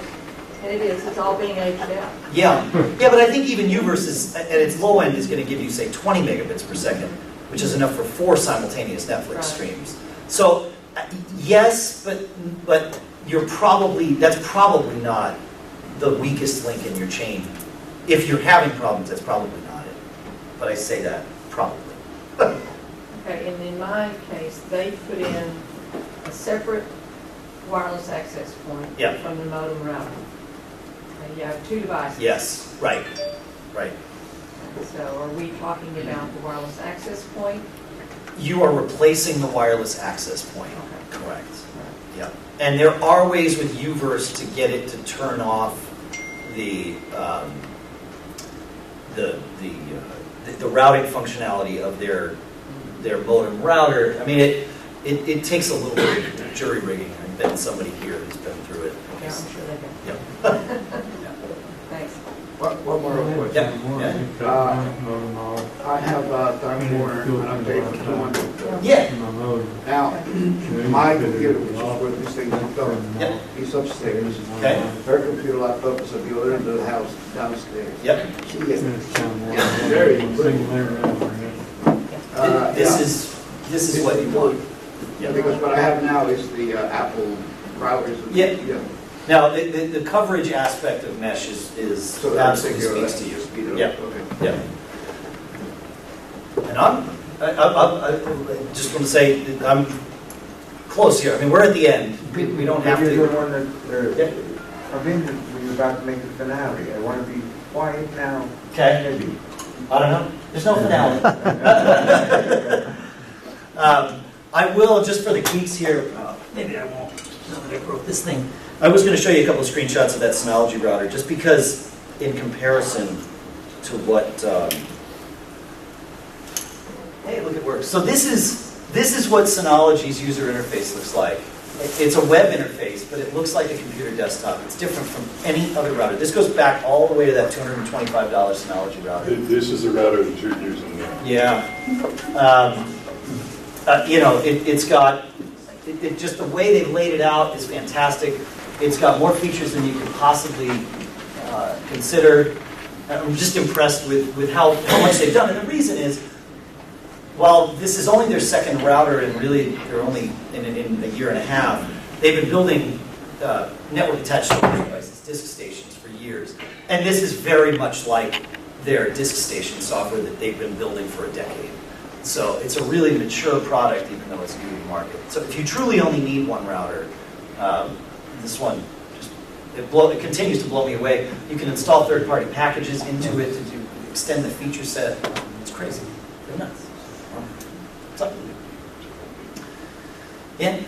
And it is. It's all being aged out. Yeah, but I think even Uverse is, at its low end, is going to give you, say, 20 megabits per second, which is enough for 4 simultaneous Netflix streams. So, yes, but that's probably not the weakest link in your chain. If you're having problems, that's probably not it. But I say that probably. Okay, and in my case, they put in a separate wireless access point from the modem router. And you have 2 devices. Yes, right. So are we talking about the wireless access point? You are replacing the wireless access point. Okay. Correct. Yeah. And there are ways with Uverse to get it to turn off the routing functionality of their modem router. I mean, it takes a little bit of jury rigging, and then somebody here who's been through it. Yeah, I'm sure they can. Yep. Thanks. One more question. I have Time Warner and I'm taking one. Yeah. Now, my computer, which is where this thing is going, Yep. he's upstairs. Okay. Her computer laptop is at the other end of the house downstairs. Yep. She gets very good. This is what you want. Because what I have now is the Apple routers. Yeah. Now, the coverage aspect of mesh is So absolutely speaks to you. Yeah. Yeah. And I just want to say that I'm close here. I mean, we're at the end. We don't have You're the to. one that, I'm in when you're about to make the finale. I want to be quiet now. Okay. Maybe. I don't know. There's no finale. I will, just for the geeks here, maybe I won't. Now that I broke this thing. I was going to show you a couple of screenshots of that Synology router, just because in comparison to what... hey, look, it works. So this is what Synology's user interface looks like. It's a web interface, but it looks like a computer desktop. It's different from any other router. This goes back all the way to that $225 Synology router. This is the router that you're using now. Yeah. It's got, just the way they've laid it out is fantastic. It's got more features than you could possibly consider. I'm just impressed with how much they've done. And the reason is, while this is only their second router, and really they're only in a year and a half, they've been building network-attached storage devices, disk stations, for years. And this is very much like their disk station software that they've been building for a decade. So it's a really mature product, even though it's new to the market. So if you truly only need one router, this one, it continues to blow me away. You can install third-party packages into it to extend the feature set. It's crazy. They're nuts. So, yeah.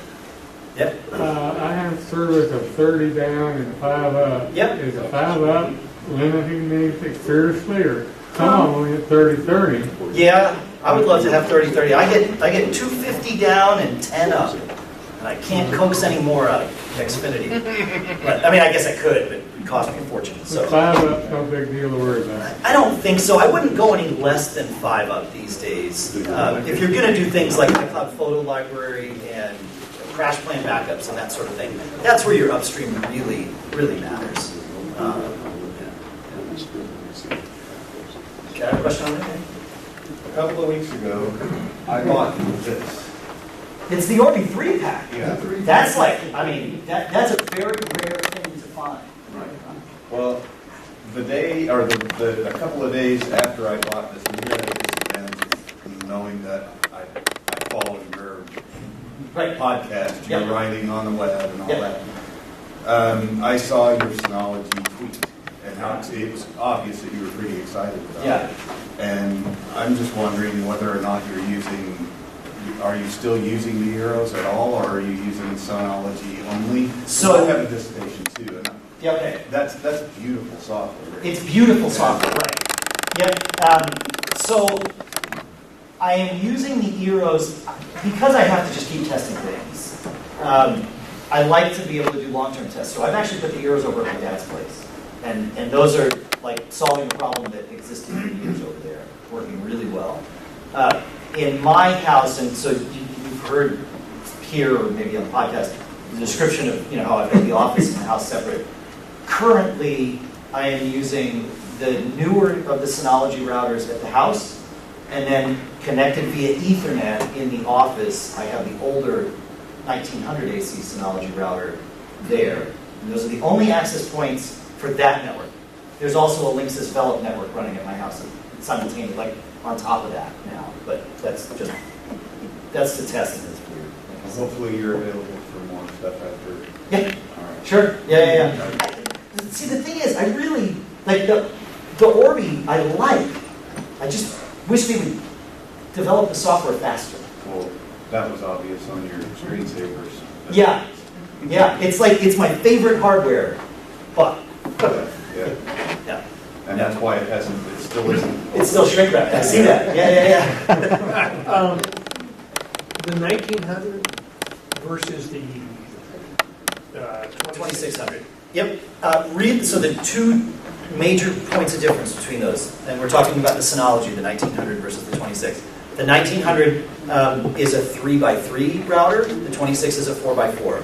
Yep. I have service of 30 down and 5 up. Yep. Is a 5 up limiting me seriously, or some of them only hit 30-30? Yeah, I would love to have 30-30. I get 250 down and 10 up. And I can't coax any more out of Xfinity. But, I mean, I guess I could, but it would cost me a fortune. So 5 up's no big deal to worry about. I don't think so. I wouldn't go any less than 5 up these days. If you're going to do things like iCloud Photo Library and crash plan backups and that sort of thing, that's where your upstream really, really matters. Okay, I have a question on that? A couple of weeks ago, I bought this. It's the Orbi 3-pack. Yeah. That's like, I mean, that's a very rare thing to find. Right. Well, the day, or a couple of days after I bought this, and here it is again, knowing that I follow your podcast, your writing on the web and all that. I saw your Synology tweet, and how it was obvious that you were pretty excited about it. And I'm just wondering whether or not are you still using the eeros at all, or are you using Synology only? So I have a disk station too. And that's beautiful software. It's beautiful software, right? Yep. So I am using the eeros because I have to just keep testing things. I like to be able to do long-term tests. So I've actually put the eeros over at my dad's place, and those are like solving a problem that existed for years over there, working really well. In my house, and so you've heard here, or maybe on the podcast, the description of how I've got the office and the house separate. Currently, I am using the newer of the Synology routers at the house, and then connected via Ethernet in the office, I have the older 1900 AC Synology router there. And those are the only access points for that network. There's also a Linksys Velop network running at my house simultaneously, like on top of that now. But that's the test, and it's weird. Hopefully you're available for more stuff after. Yeah, sure. Yeah. See, the thing is, I really, like the Orbi, I just wish they would develop the software faster. Well, that was obvious on your screensavers. Yeah. It's like, it's my favorite hardware, but. Yeah. And that's why it still isn't. It's still shrink wrapped. I see that. Yeah. The 1900 versus the 2600. Yep. So the two major points of difference between those, and we're talking about the Synology, the 1900 versus the 26. The 1900 is a 3x3 router. The 26 is a 4x4.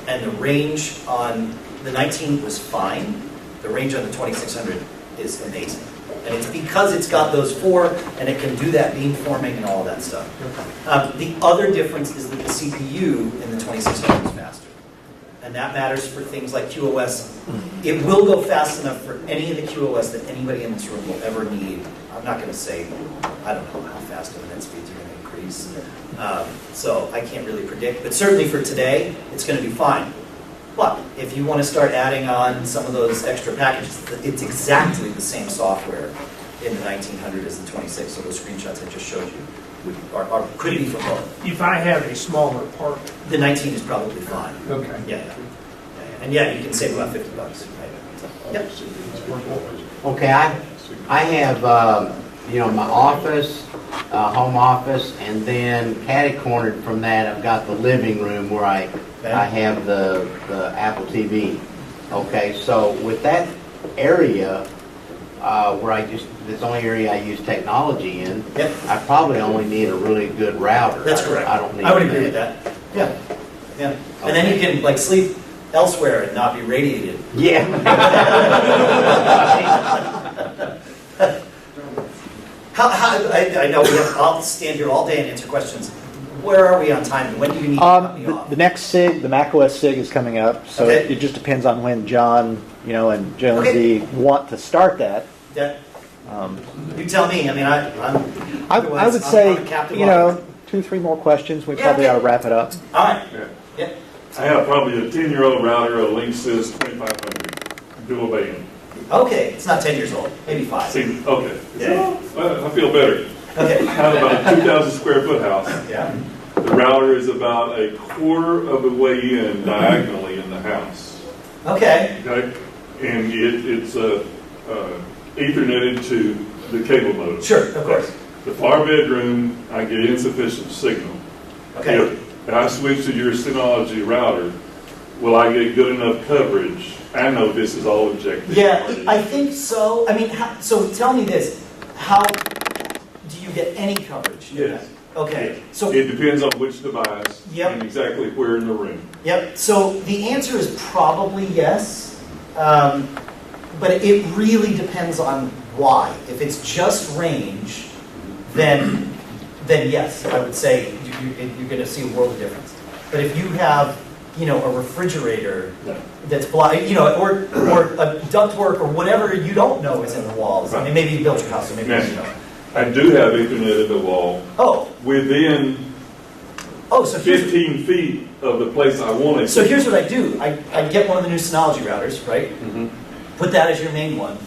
And the range on the 19 was fine. The range on the 2600 is amazing. And it's because it's got those four, and it can do that beamforming and all of that stuff. The other difference is that the CPU in the 2600 is faster. And that matters for things like QoS. It will go fast enough for any of the QoS that anybody in this room will ever need. I'm not going to say, I don't know how fast internet speeds are going to increase. So I can't really predict. But certainly for today, it's going to be fine. But if you want to start adding on some of those extra packages, it's exactly the same software in the 1900 as the 26. So those screenshots I just showed you could be for both. If I have a smaller apartment. The 19 is probably fine. Okay. Yeah. And yeah, you can save about $50. Right? Yep. Okay, I have my office, home office, and then catty-cornered from that, I've got the living room where I have the Apple TV. Okay, so with that area where it's the only area I use technology in, I probably only need a really good router. That's correct. I would agree with that. Yeah. Yeah. And then you can sleep elsewhere and not be radiated. Yeah. I know I'll stand here all day and answer questions. Where are we on time? When do you need to cut me off? The next SIG, the macOS SIG is coming up, so Okay. it just depends on when John, and Jonesy want to start that. Yeah. You tell me. I mean, I would say, I'm a captive 2-3 more questions. We probably ought to wrap it up. All right. Yeah. I have probably a 10-year-old router, a Linksys 2500 dual band. Okay, it's not 10 years old. Maybe 5. See, okay. Yeah. Well, I feel better. Okay. I have about a 2,000 square foot house. Yeah. The router is about a quarter of the way in diagonally in the house. Okay. Okay. And it's Etherneted to the cable modem. Sure, of course. The far bedroom, I get insufficient signal. Okay. If I switch to your Synology router, will I get good enough coverage? I know this is all objective. Yeah, I think so. I mean, so tell me this. How do you get any coverage? Yes. Okay. So it depends on which device Yep. and exactly where in the room. Yep. So the answer is probably yes. But it really depends on why. If it's just range, then yes, I would say you're going to see a world of difference. But if you have, a refrigerator that's or a ductwork or whatever you don't know is in the walls. I mean, maybe you built your house, so maybe you know. I do have Ethernet in the wall. Oh. Within so 15 feet of the place I want it. So here's what I do. I get one of the new Synology routers, right? Mm-hmm. Put that as your main one,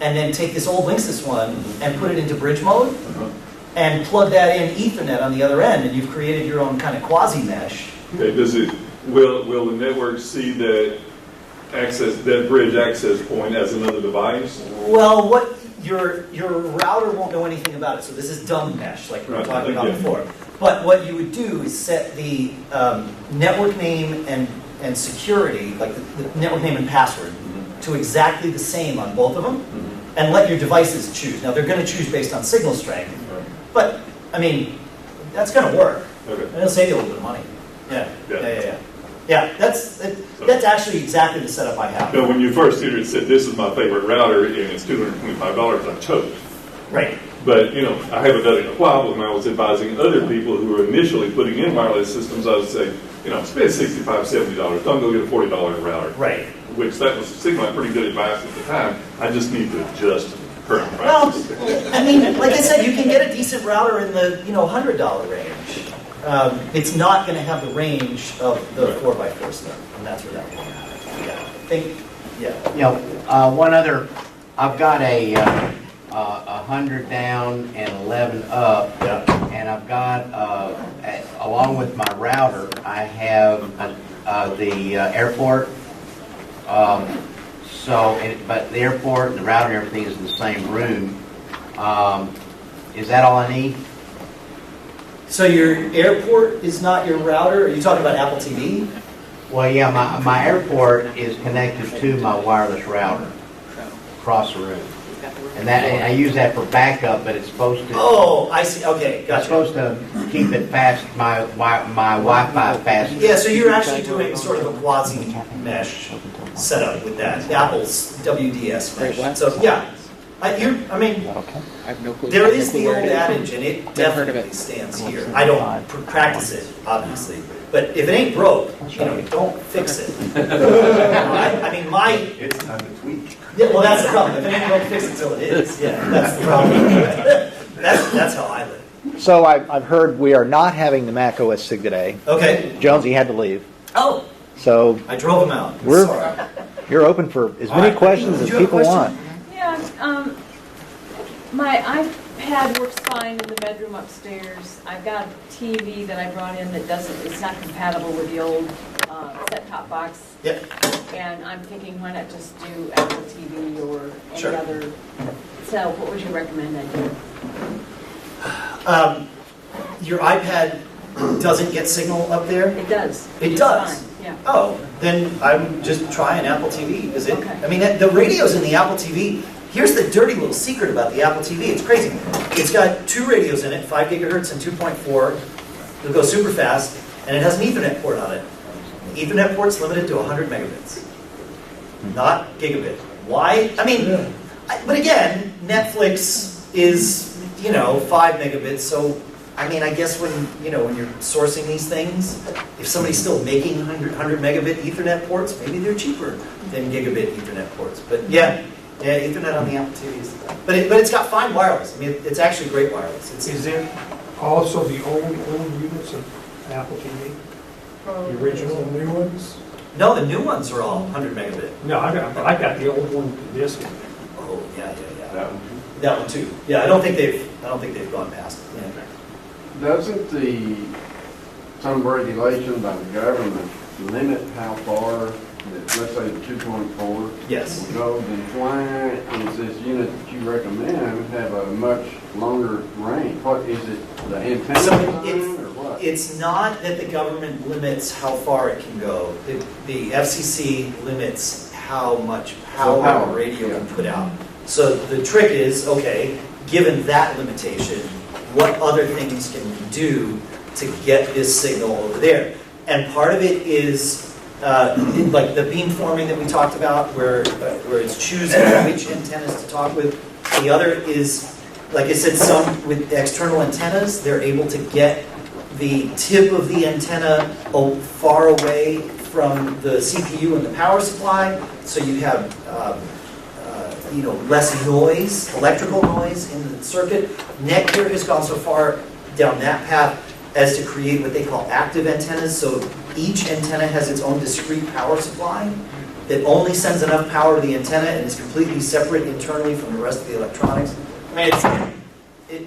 and then take this old Linksys one and put it into bridge mode, and plug that in Ethernet on the other end, and you've created your own kind of quasi-mesh. Okay, will the network see that bridge access point as another device? Well, your router won't know anything about it, so this is dumb mesh, like we were talking about before. But what you would do is set the network name and security, like the network name and password, to exactly the same on both of them, and let your devices choose. Now, they're going to choose based on signal strength, but, I mean, that's going to work. Okay. And it'll save you a little bit of money. Yeah, that's actually exactly the setup I have. No, when you first entered, it said, this is my favorite router, and it's $225, I choked. Right. But, I haven't done it in a while. When I was advising other people who were initially putting in wireless systems, I would say, spend $65, $70. Don't go get a $40 router. Right. Which that seemed like pretty good advice at the time. I just need to adjust current Well, prices. I mean, like I said, you can get a decent router in the $100 range. It's not going to have the range of the 4x4 stuff, and that's where that will happen. One other, I've got a 100 down and 11 up, and I've got, along with my router, I have the airport. But the airport, the router, and everything is in the same room. Is that all I need? So your airport is not your router? Are you talking about Apple TV? Well, yeah, my airport is connected to my wireless router across the room. And that, I use that for backup, but it's supposed to... Oh, I see. Okay, It's gotcha. supposed to keep it fast, my Wi-Fi fast. Yeah, so you're actually doing sort of a quasi mesh setup with that, Apple's WDS mesh. So yeah, I mean, there is the old adage, and it definitely stands here. I don't practice it, obviously, but if it ain't broke, don't fix it. I mean, It's time to tweak. Yeah, well, that's the problem. If it ain't broke, fix it till it is. Yeah, that's the problem. That's how I live. So I've heard we are not having the Mac OS SIG today. Okay. Jonesy had to leave. Oh. So I drove him out. You're open for as many questions as people want. Yeah, my iPad works fine in the bedroom upstairs. I've got a TV that I brought in that it's not compatible with the old set-top box. Yep. And I'm thinking, why not just do Apple TV or any other? So what would you recommend I do? Your iPad doesn't get signal up there? It does. It It's does? fine, yeah. Oh, then I would just try an Apple TV. Is it? I mean, the radios in the Apple TV, here's the dirty little secret about the Apple TV. It's crazy. It's got 2 radios in it, 5 gigahertz and 2.4. It'll go super fast, and it has an Ethernet port on it. The Ethernet port's limited to 100 megabits, not gigabit. Why? I mean, but again, Netflix is, 5 megabits, so I mean, I guess when you're sourcing these things, if somebody's still making 100 megabit Ethernet ports, maybe they're cheaper than gigabit Ethernet ports. But yeah, Ethernet on the Apple TVs. But it's got fine wireless. I mean, it's actually great wireless. Is there also the old units of Apple TV? The original new ones? No, the new ones are all 100 megabit. No, I got the old one, this one. Oh yeah. That one too. That one too. Yeah, I don't think they've gone past it. Yeah. Doesn't some regulation by the government limit how far, let's say the 2.4 Yes. will go? Then why is this unit that you recommend have a much longer range? What is it, the antenna design or what? It's not that the government limits how far it can go. The FCC limits how much power a radio can put out. So the trick is, okay, given that limitation, what other things can we do to get this signal over there? And part of it is like the beamforming that we talked about, where it's choosing which antennas to talk with. The other is, like I said, some with external antennas, they're able to get the tip of the antenna far away from the CPU and the power supply, so you have less noise, electrical noise in the circuit. Netgear has gone so far down that path as to create what they call active antennas. So each antenna has its own discrete power supply that only sends enough power to the antenna and is completely separate internally from the rest of the electronics.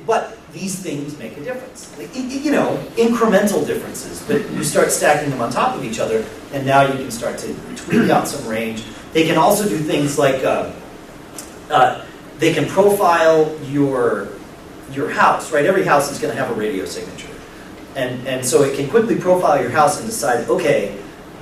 But these things make a difference. Incremental differences, but you start stacking them on top of each other, and now you can start to tweak out some range. They can also do things like they can profile your house, right? Every house is going to have a radio signature. And so it can quickly profile your house and decide, okay,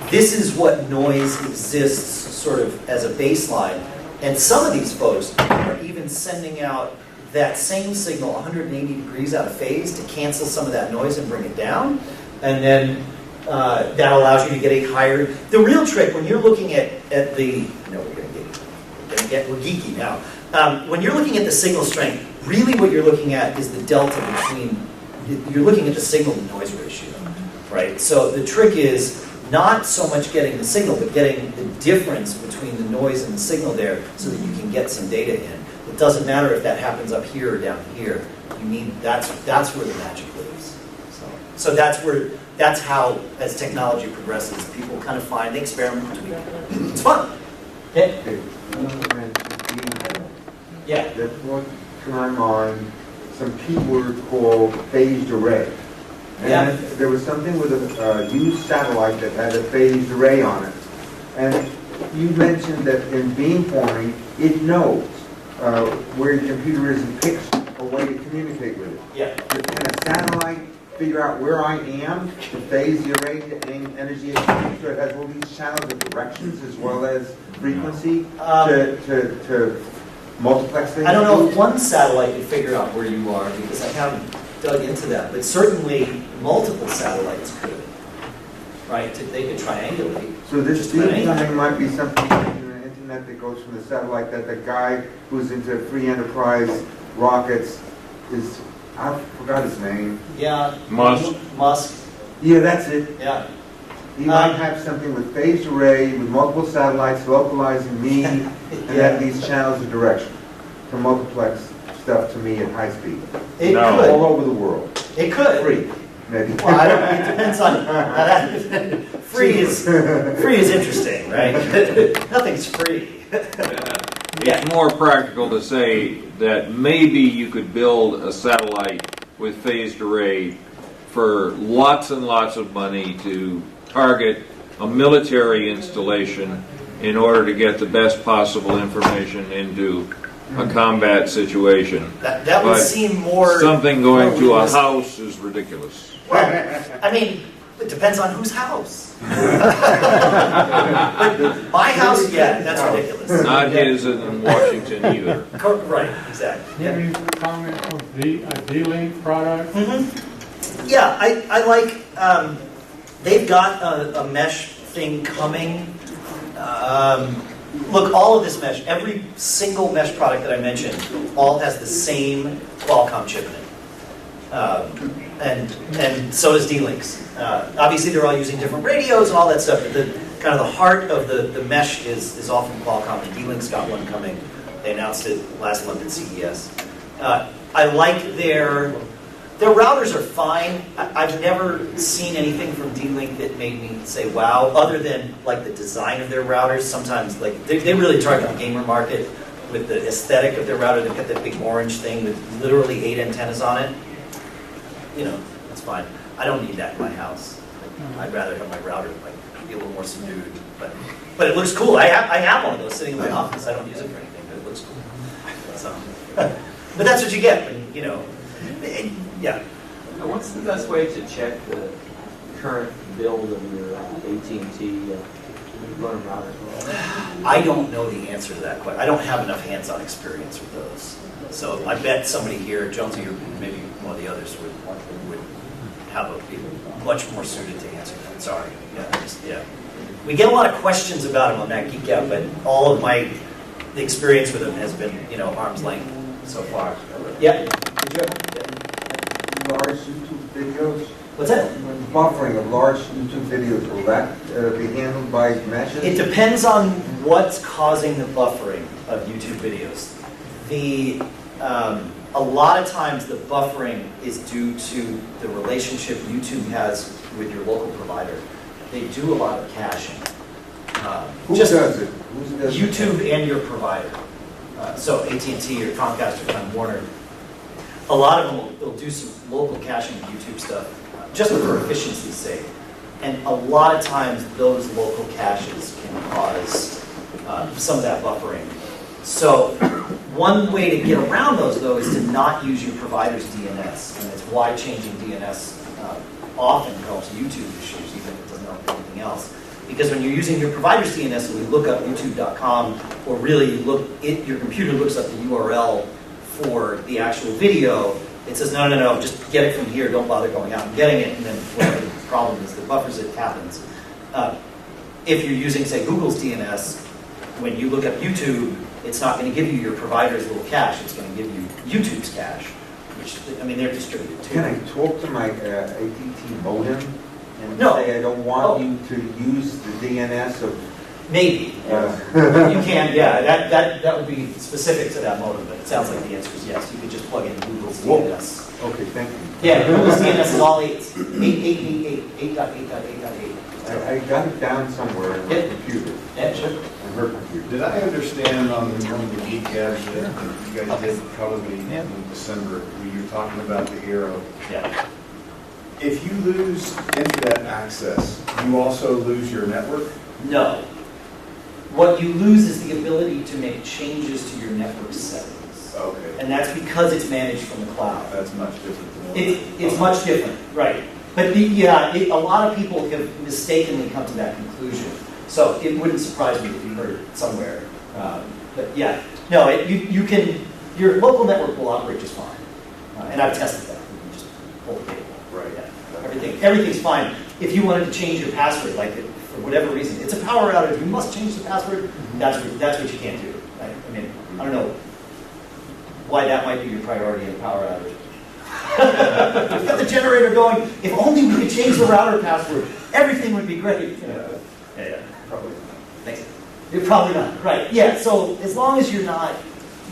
this is what noise exists sort of as a baseline. And some of these folks are even sending out that same signal 180 degrees out of phase to cancel some of that noise and bring it down. And then that allows you to get a higher... The real trick, when you're looking at the... No, we're geeky now. When you're looking at the signal strength, really what you're looking at is the delta between... You're looking at the signal to noise ratio, right? So the trick is not so much getting the signal, but getting the difference between the noise and the signal there so that you can get some data in. It doesn't matter if that happens up here or down here. You need that's where the magic lives. So that's how, as technology progresses, people kind of find the experiment between. It's fun. Yeah. That's what turn on some people call phased array. And there was something with a used satellite that had a phased array on it. And you mentioned that in beamforming, it knows where your computer is and picks a way to communicate with it. Yeah. Can a satellite figure out where I am, to phase the array to energy exchange, so it has all these channels of directions as well as frequency to multiplex things? I don't know if one satellite could figure out where you are, because I haven't dug into that, but certainly multiple satellites could, right? They could triangulate. So this just about anything. beamforming might be something in the internet that goes from the satellite that the guy who's into free enterprise rockets is, I forgot his name. Yeah. Musk. Yeah, that's it. Yeah. He might have something with phased array, with multiple satellites localizing me, and have these channels of direction to multiplex stuff to me at high speed. It could. All over the world. It could. Free, maybe. Well, I don't, it depends on free is interesting, right? Nothing's free. It's more practical to say that maybe you could build a satellite with phased array for lots and lots of money to target a military installation in order to get the best possible information into a combat situation. That would seem more... Something going to a house is ridiculous. Well, I mean, it depends on whose house. My house, yeah, that's ridiculous. Not his in Washington either. Right, exactly. Any comments on the D-Link product? Yeah, I like, they've got a mesh thing coming. Look, all of this mesh, every single mesh product that I mentioned, all has the same Qualcomm chip in it. And so does D-Links. Obviously, they're all using different radios and all that stuff, but the kind of the heart of the mesh is all from Qualcomm, and D-Link's got one coming. They announced it last month at CES. I like their routers are fine. I've never seen anything from D-Link that made me say wow, other than like the design of their routers. Sometimes like they really target the gamer market with the aesthetic of their router. They've got that big orange thing with literally 8 antennas on it. You know, that's fine. I don't need that in my house. I'd rather have my router like be a little more subdued. But it looks cool. I have one of those sitting in my office. I don't use it for anything, but it looks cool. So, but that's what you get when, you know. Yeah. Now, what's the best way to check the current build of your AT&T modem router? I don't know the answer to that question. I don't have enough hands-on experience with those. So I bet somebody here, Jonesy, or maybe one of the others, would be much more suited to answer that. Sorry. Yeah. We get a lot of questions about them on Mac Geek Out, but all of the experience with them has been, arm's length so far. Yeah. Large YouTube videos? What's that? Buffering of large YouTube videos, will that be handled by meshes? It depends on what's causing the buffering of YouTube videos. A lot of times the buffering is due to the relationship YouTube has with your local provider. They do a lot of caching. Who does it? YouTube and your provider. So AT&T or Comcast or Time Warner. A lot of them will do some local caching of YouTube stuff just for efficiency's sake. And a lot of times those local caches can cause some of that buffering. So one way to get around those, though, is to not use your provider's DNS. And it's why changing DNS often helps YouTube issues, even if it doesn't help anything else. Because when you're using your provider's DNS, and we look up youtube.com, or really your computer looks up the URL for the actual video, it says, no, just get it from here, don't bother going out and getting it, and then whatever the problem is, the buffers, it happens. If you're using, say, Google's DNS, when you look up YouTube, it's not going to give you your provider's little cache, it's going to give you YouTube's cache, which, they're distributed too. Can I talk to my AT&T modem and No. say I don't want you to use the DNS of... Maybe. You can, yeah. That would be specific to that modem, but it sounds like the answer is yes. You could just plug in Google's DNS. Okay, thank you. Yeah, Google's DNS is all 8.8.8.8. I got it down somewhere in my computer. Yeah, sure. On her computer. Did I understand on one of the geek ads that you guys did probably in December, when you were talking about the eero? Yeah. If you lose internet access, you also lose your network? No. What you lose is the ability to make changes to your network settings. access. Okay. And that's because it's managed from the cloud. That's much different than what It's much different, right. But a lot of people have mistakenly come to that conclusion. So it wouldn't surprise me if you heard it somewhere. But yeah, no, you can, your local network will operate just fine. And I've tested that. You can just pull the cable. Right. Yeah. Everything's fine. If you wanted to change your password, like for whatever reason, it's a power outage, you must change the password, that's what you can't do. Right? I mean, I don't know why that might be your priority in a power outage. We've got the generator going. If only we could change the router password, everything would be great. Yeah, probably not. Thanks. You're probably not. Right. Yeah, so as long as you're not,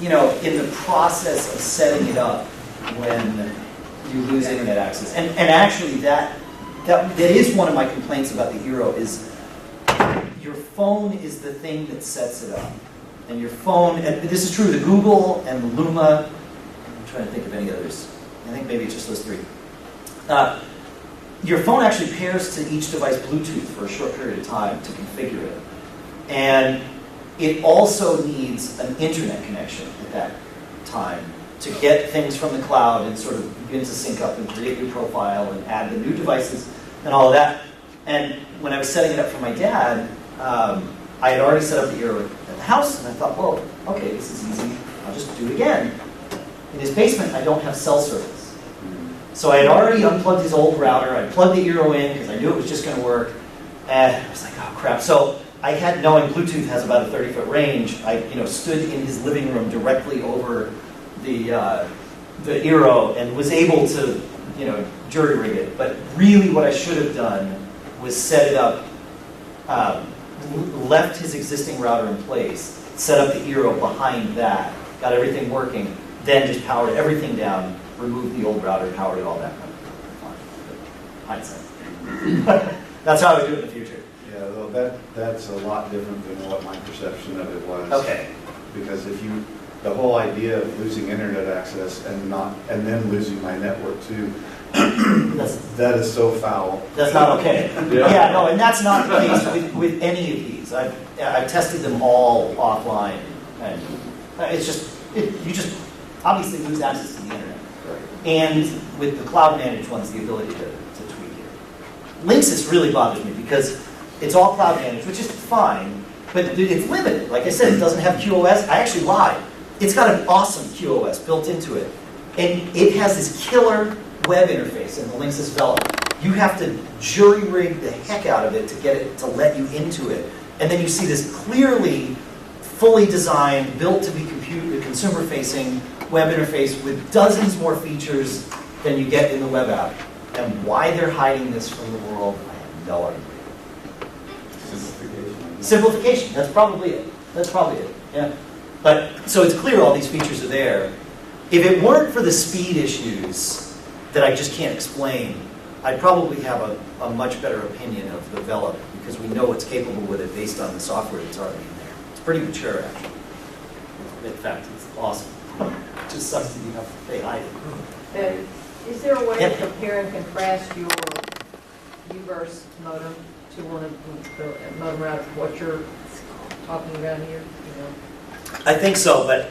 in the process of setting it up when you lose internet access. And actually that is one of my complaints about the eero is your phone is the thing that sets it up. And your phone, and this is true, the Google and the Luma, I'm trying to think of any others. I think maybe it's just those three. Your phone actually pairs to each device Bluetooth for a short period of time to configure it. And it also needs an internet connection at that time to get things from the cloud and sort of begin to sync up and create your profile and add the new devices and all of that. And when I was setting it up for my dad, I had already set up the eero at the house, and I thought, well, okay, this is easy. I'll just do it again. In his basement, I don't have cell service. So I had already unplugged his old router. I plugged the eero in because I knew it was just going to work. And I was like, oh, crap. So I had, knowing Bluetooth has about a 30-foot range, I stood in his living room directly over the eero and was able to, jury rig it. But really what I should have done was set it up, left his existing router in place, set up the eero behind that, got everything working, then just powered everything down, removed the old router, powered it all back up. Hindsight. That's how I would do it in the future. Yeah, well, that's a lot different than what my perception of it was. Okay. Because the whole idea of losing internet access and then losing my network too, that is so foul. That's not okay. Yeah, no, and that's not the case with any of these. I've tested them all offline, and it's just you just obviously lose access to the internet. Right. And with the cloud managed ones, the ability to tweak it. Linksys really bothers me because it's all cloud managed, which is fine, but it's limited. Like I said, it doesn't have QoS. I actually lied. It's got an awesome QoS built into it, and it has this killer web interface in the Linksys development. You have to jury rig the heck out of it to get it to let you into it. And then you see this clearly fully designed, built to be consumer facing web interface with dozens more features than you get in the web app. And why they're hiding this from the world, I have no idea. Simplification, that's probably it. Yeah. But so it's clear all these features are there. If it weren't for the speed issues that I just can't explain, I'd probably have a much better opinion of the Velop because we know it's capable with it based on the software that's already in there. It's pretty mature, actually. In fact, it's awesome. It just sucks that you have to pay hide it. Is there a way to compare and contrast your UVerse modem to one of the modem routers, what you're talking about here? I think so, but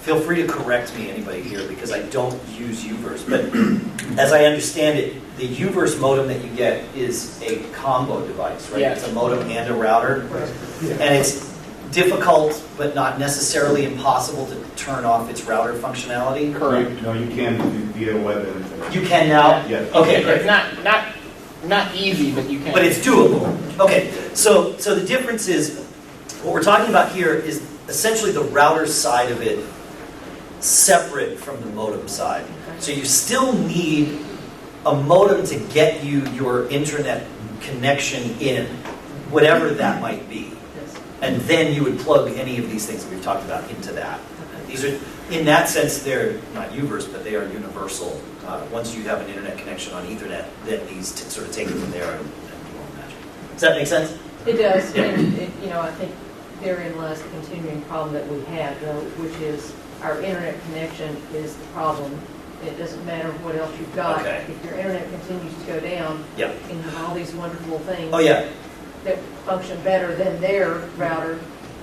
feel free to correct me, anybody here, because I don't use UVerse. But as I understand it, the UVerse modem that you get is a combo device, right? Yes. It's a modem and a router. And it's difficult, but not necessarily impossible to turn off its router functionality. Correct. No, you can via web interface. You can now? Yes. Okay, great. It's not easy, but you can. But it's doable. Okay, so the difference is, what we're talking about here is essentially the router side of it separate from the modem side. So you still need a modem to get you your internet connection in, whatever that might be. And then you would plug any of these things that we've talked about into that. These are, in that sense, they're not UVerse, but they are universal. Once you have an internet connection on Ethernet, then these sort of take it from there and do all the magic. Does that make sense? It does. Yeah. And I think therein lies the continuing problem that we have, though, which is our internet connection is the problem. It doesn't matter what else you've got. Okay. If your internet continues to go down, Yep. and you have all these wonderful things Oh, yeah. that function better than their router,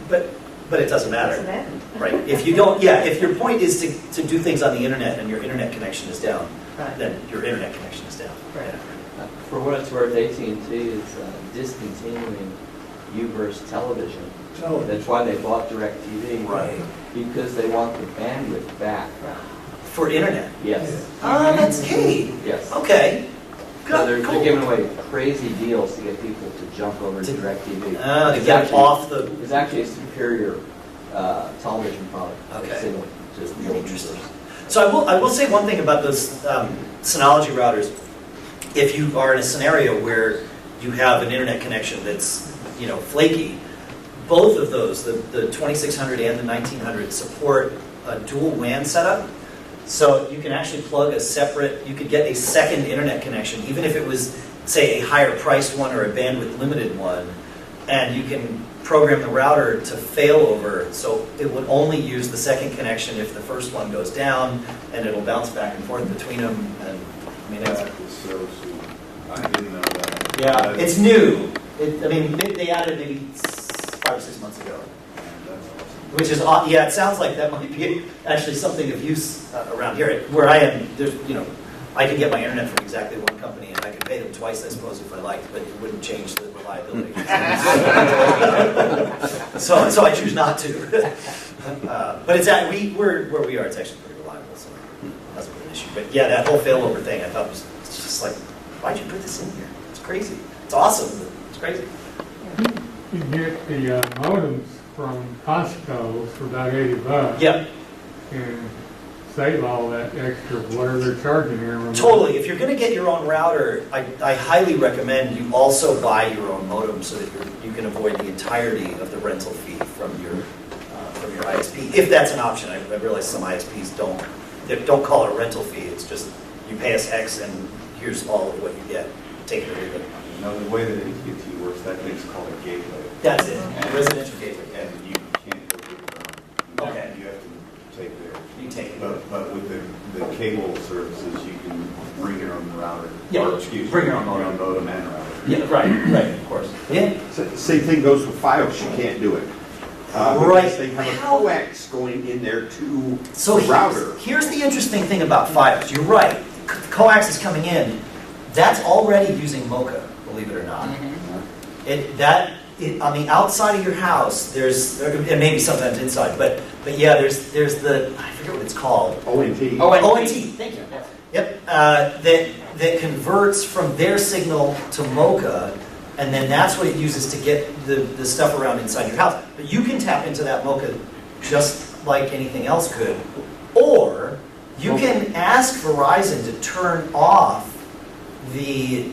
But But it doesn't matter. Doesn't matter. Right. If you don't, yeah, if your point is to do things on the internet and your internet connection is down, Right. then your internet connection is down. Right. For what it's worth, AT&T is discontinuing U-verse television. Oh. That's why they bought DirecTV. Right. Because they want the bandwidth back. For internet? Yes. That's key. Yes. Okay. So they're Cool. giving away crazy deals to get people to jump over to DirecTV. To It's get actually- off the... It's actually a superior television product. Okay. Signal to the old Interesting. users. So I will say one thing about those Synology routers. If you are in a scenario where you have an internet connection that's, flaky, both of those, the 2600 and the 1900, support a dual WAN setup. So you can actually plug you could get a second internet connection, even if it was, say, a higher priced one or a bandwidth limited one, and you can program the router to fail over, so it would only use the second connection if the first one goes down, and it'll bounce back and forth between them. And I mean, That is so sweet. I didn't know that. yeah, it's new. They added maybe 5 or 6 months ago. Which is odd. Yeah, it sounds like that might be actually something of use around here. Where I am, there's, I can get my internet from exactly one company, and I could pay them twice, I suppose, if I liked, but it wouldn't change the reliability. so I choose not to. But it's where we are. It's actually pretty reliable, so that's an issue. But yeah, that whole failover thing, I thought it's just like, why'd you put this in here? It's crazy. It's awesome, but it's crazy. You can get the modems from Costco for about $80. Yep. And save all that extra, whatever they're charging here. Totally. If you're going to get your own router, I highly recommend you also buy your own modem so that you can avoid the entirety of the rental fee from your ISP, if that's an option. I realize some ISPs don't call it a rental fee. It's just you pay us X and here's all of what you get. Take it or leave it. The way that AT&T works, that thing's called a gateway. That's it. Residential gateway. And you can't go get your own. Okay. You have to take theirs. You take it. But with the cable services, you can bring your own router. Yeah. Or, excuse me, Bring your own modem and router. Yeah, right, of course. Yeah. Same thing goes with FiOS, you can't do it. Right. Because they have a coax going in there to So the router. here's the interesting thing about FiOS. You're right. Coax is coming in. That's already using Mocha, believe it or not. On the outside of your house, and maybe sometimes inside, but yeah, there's the, I forget what it's called. ONT. ONT. Thank you. Yep. That converts from their signal to Mocha, and then that's what it uses to get the stuff around inside your house. But you can tap into that Mocha just like anything else could, or you can ask Verizon to turn off the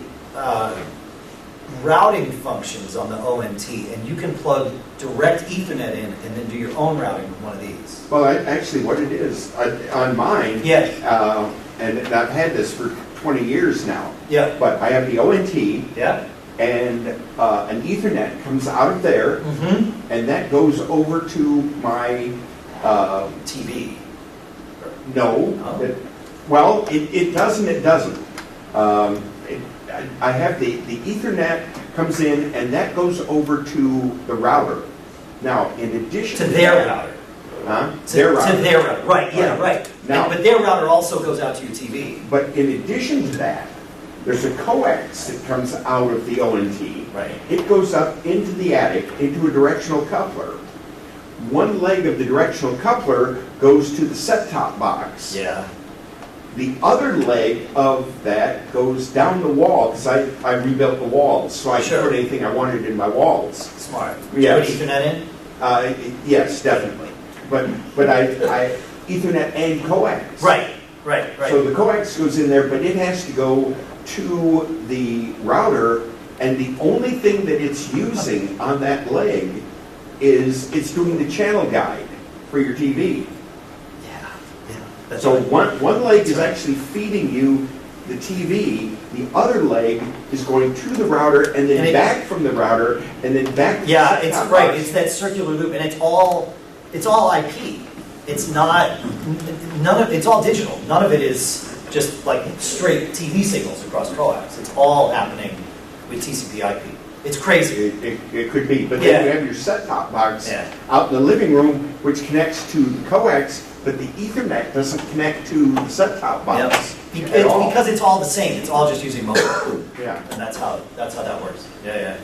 routing functions on the ONT, and you can plug direct Ethernet in and then do your own routing with one of these. Well, actually, what it is, on mine, and I've had this for 20 years now, but I have the ONT, and an Ethernet comes out of there, and that goes over to my TV. No. Well, it does and it doesn't. I have the Ethernet comes in, and that goes over to the router. Now, in addition to their router. Huh? To their router. Right, yeah, right. Now, but their router also goes out to your TV. But in addition to that, there's a coax that comes out of the ONT. Right. It goes up into the attic, into a directional coupler. One leg of the directional coupler goes to the set-top box. Yeah. The other leg of that goes down the wall, because I rebuilt the walls, so I could put anything I wanted in my walls. Smart. Yes. Did you put Ethernet in? Yes, definitely. But I Ethernet and coax. Right. So the coax goes in there, but it has to go to the router, and the only thing that it's using on that leg is it's doing the channel guide for your TV. So one leg is actually feeding you the TV, the other leg is going to the router and then back from the router and then back to the it's set-top right. box. It's that circular loop, and it's all IP. It's not it's all digital. None of it is just like straight TV signals across coax. It's all happening with TCP/IP. It's crazy. It could be, but then you have your set-top box out in the living room, which connects to the coax, but the Ethernet doesn't connect to the set-top box. Yep. Because it's all the same. It's all just using mobile. Yeah. And that's how that works. Yeah.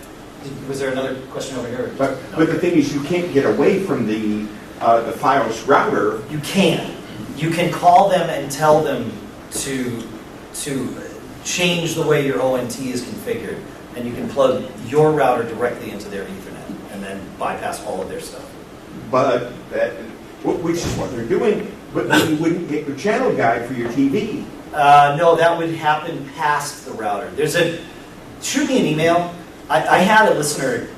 Was there another question over here? But the thing is, you can't get away from the FiOS router. You can. You can call them and tell them to change the way your ONT is configured, and you can plug your router directly into their Ethernet, and then bypass all of their stuff. But which is what they're doing. But then you wouldn't get your channel guide for your TV. No, that would happen past the router. Shoot me an email. I had a listener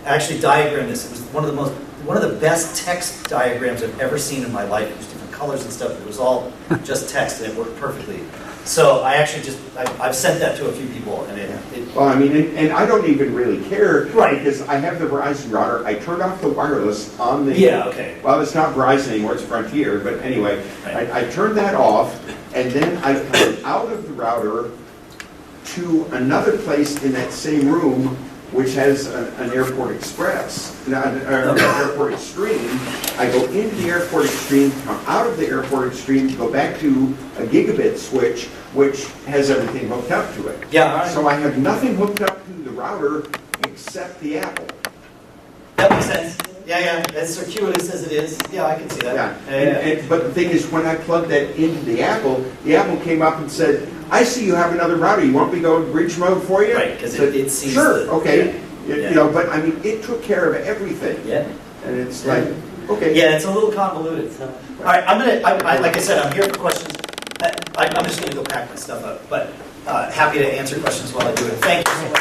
actually diagram this. It was one of the best text diagrams I've ever seen in my life. It was different colors and stuff. It was all just text, and it worked perfectly. So I actually I've sent that to a few people, and well, I mean, and I don't even really care, right? Because I have the Verizon router. I turned off the wireless on the. Yeah. Okay. Well, it's not Verizon anymore; it's Frontier. But anyway, I turned that off, and then I come out of the router to another place in that same room, which has an Airport Express, an Airport Extreme. I go into the Airport Extreme, come out of the Airport Extreme to go back to a gigabit switch, which has everything hooked up to it. Yeah. All right. So I have nothing hooked up to the router except the Apple. That makes sense. Yeah. As circuitous as it is, yeah, I can see that. Yeah. But the thing is, when I plugged that into the Apple came up and said, "I see you have another router. You want me to go in bridge mode for you?" Right, because it sees. Sure. Okay. You know, but I mean, it took care of everything. Yeah. And it's like, okay. Yeah, it's a little convoluted. All right, like I said, I'm here for questions. I'm just gonna go pack my stuff up, but happy to answer questions while I do it. Thank you so much.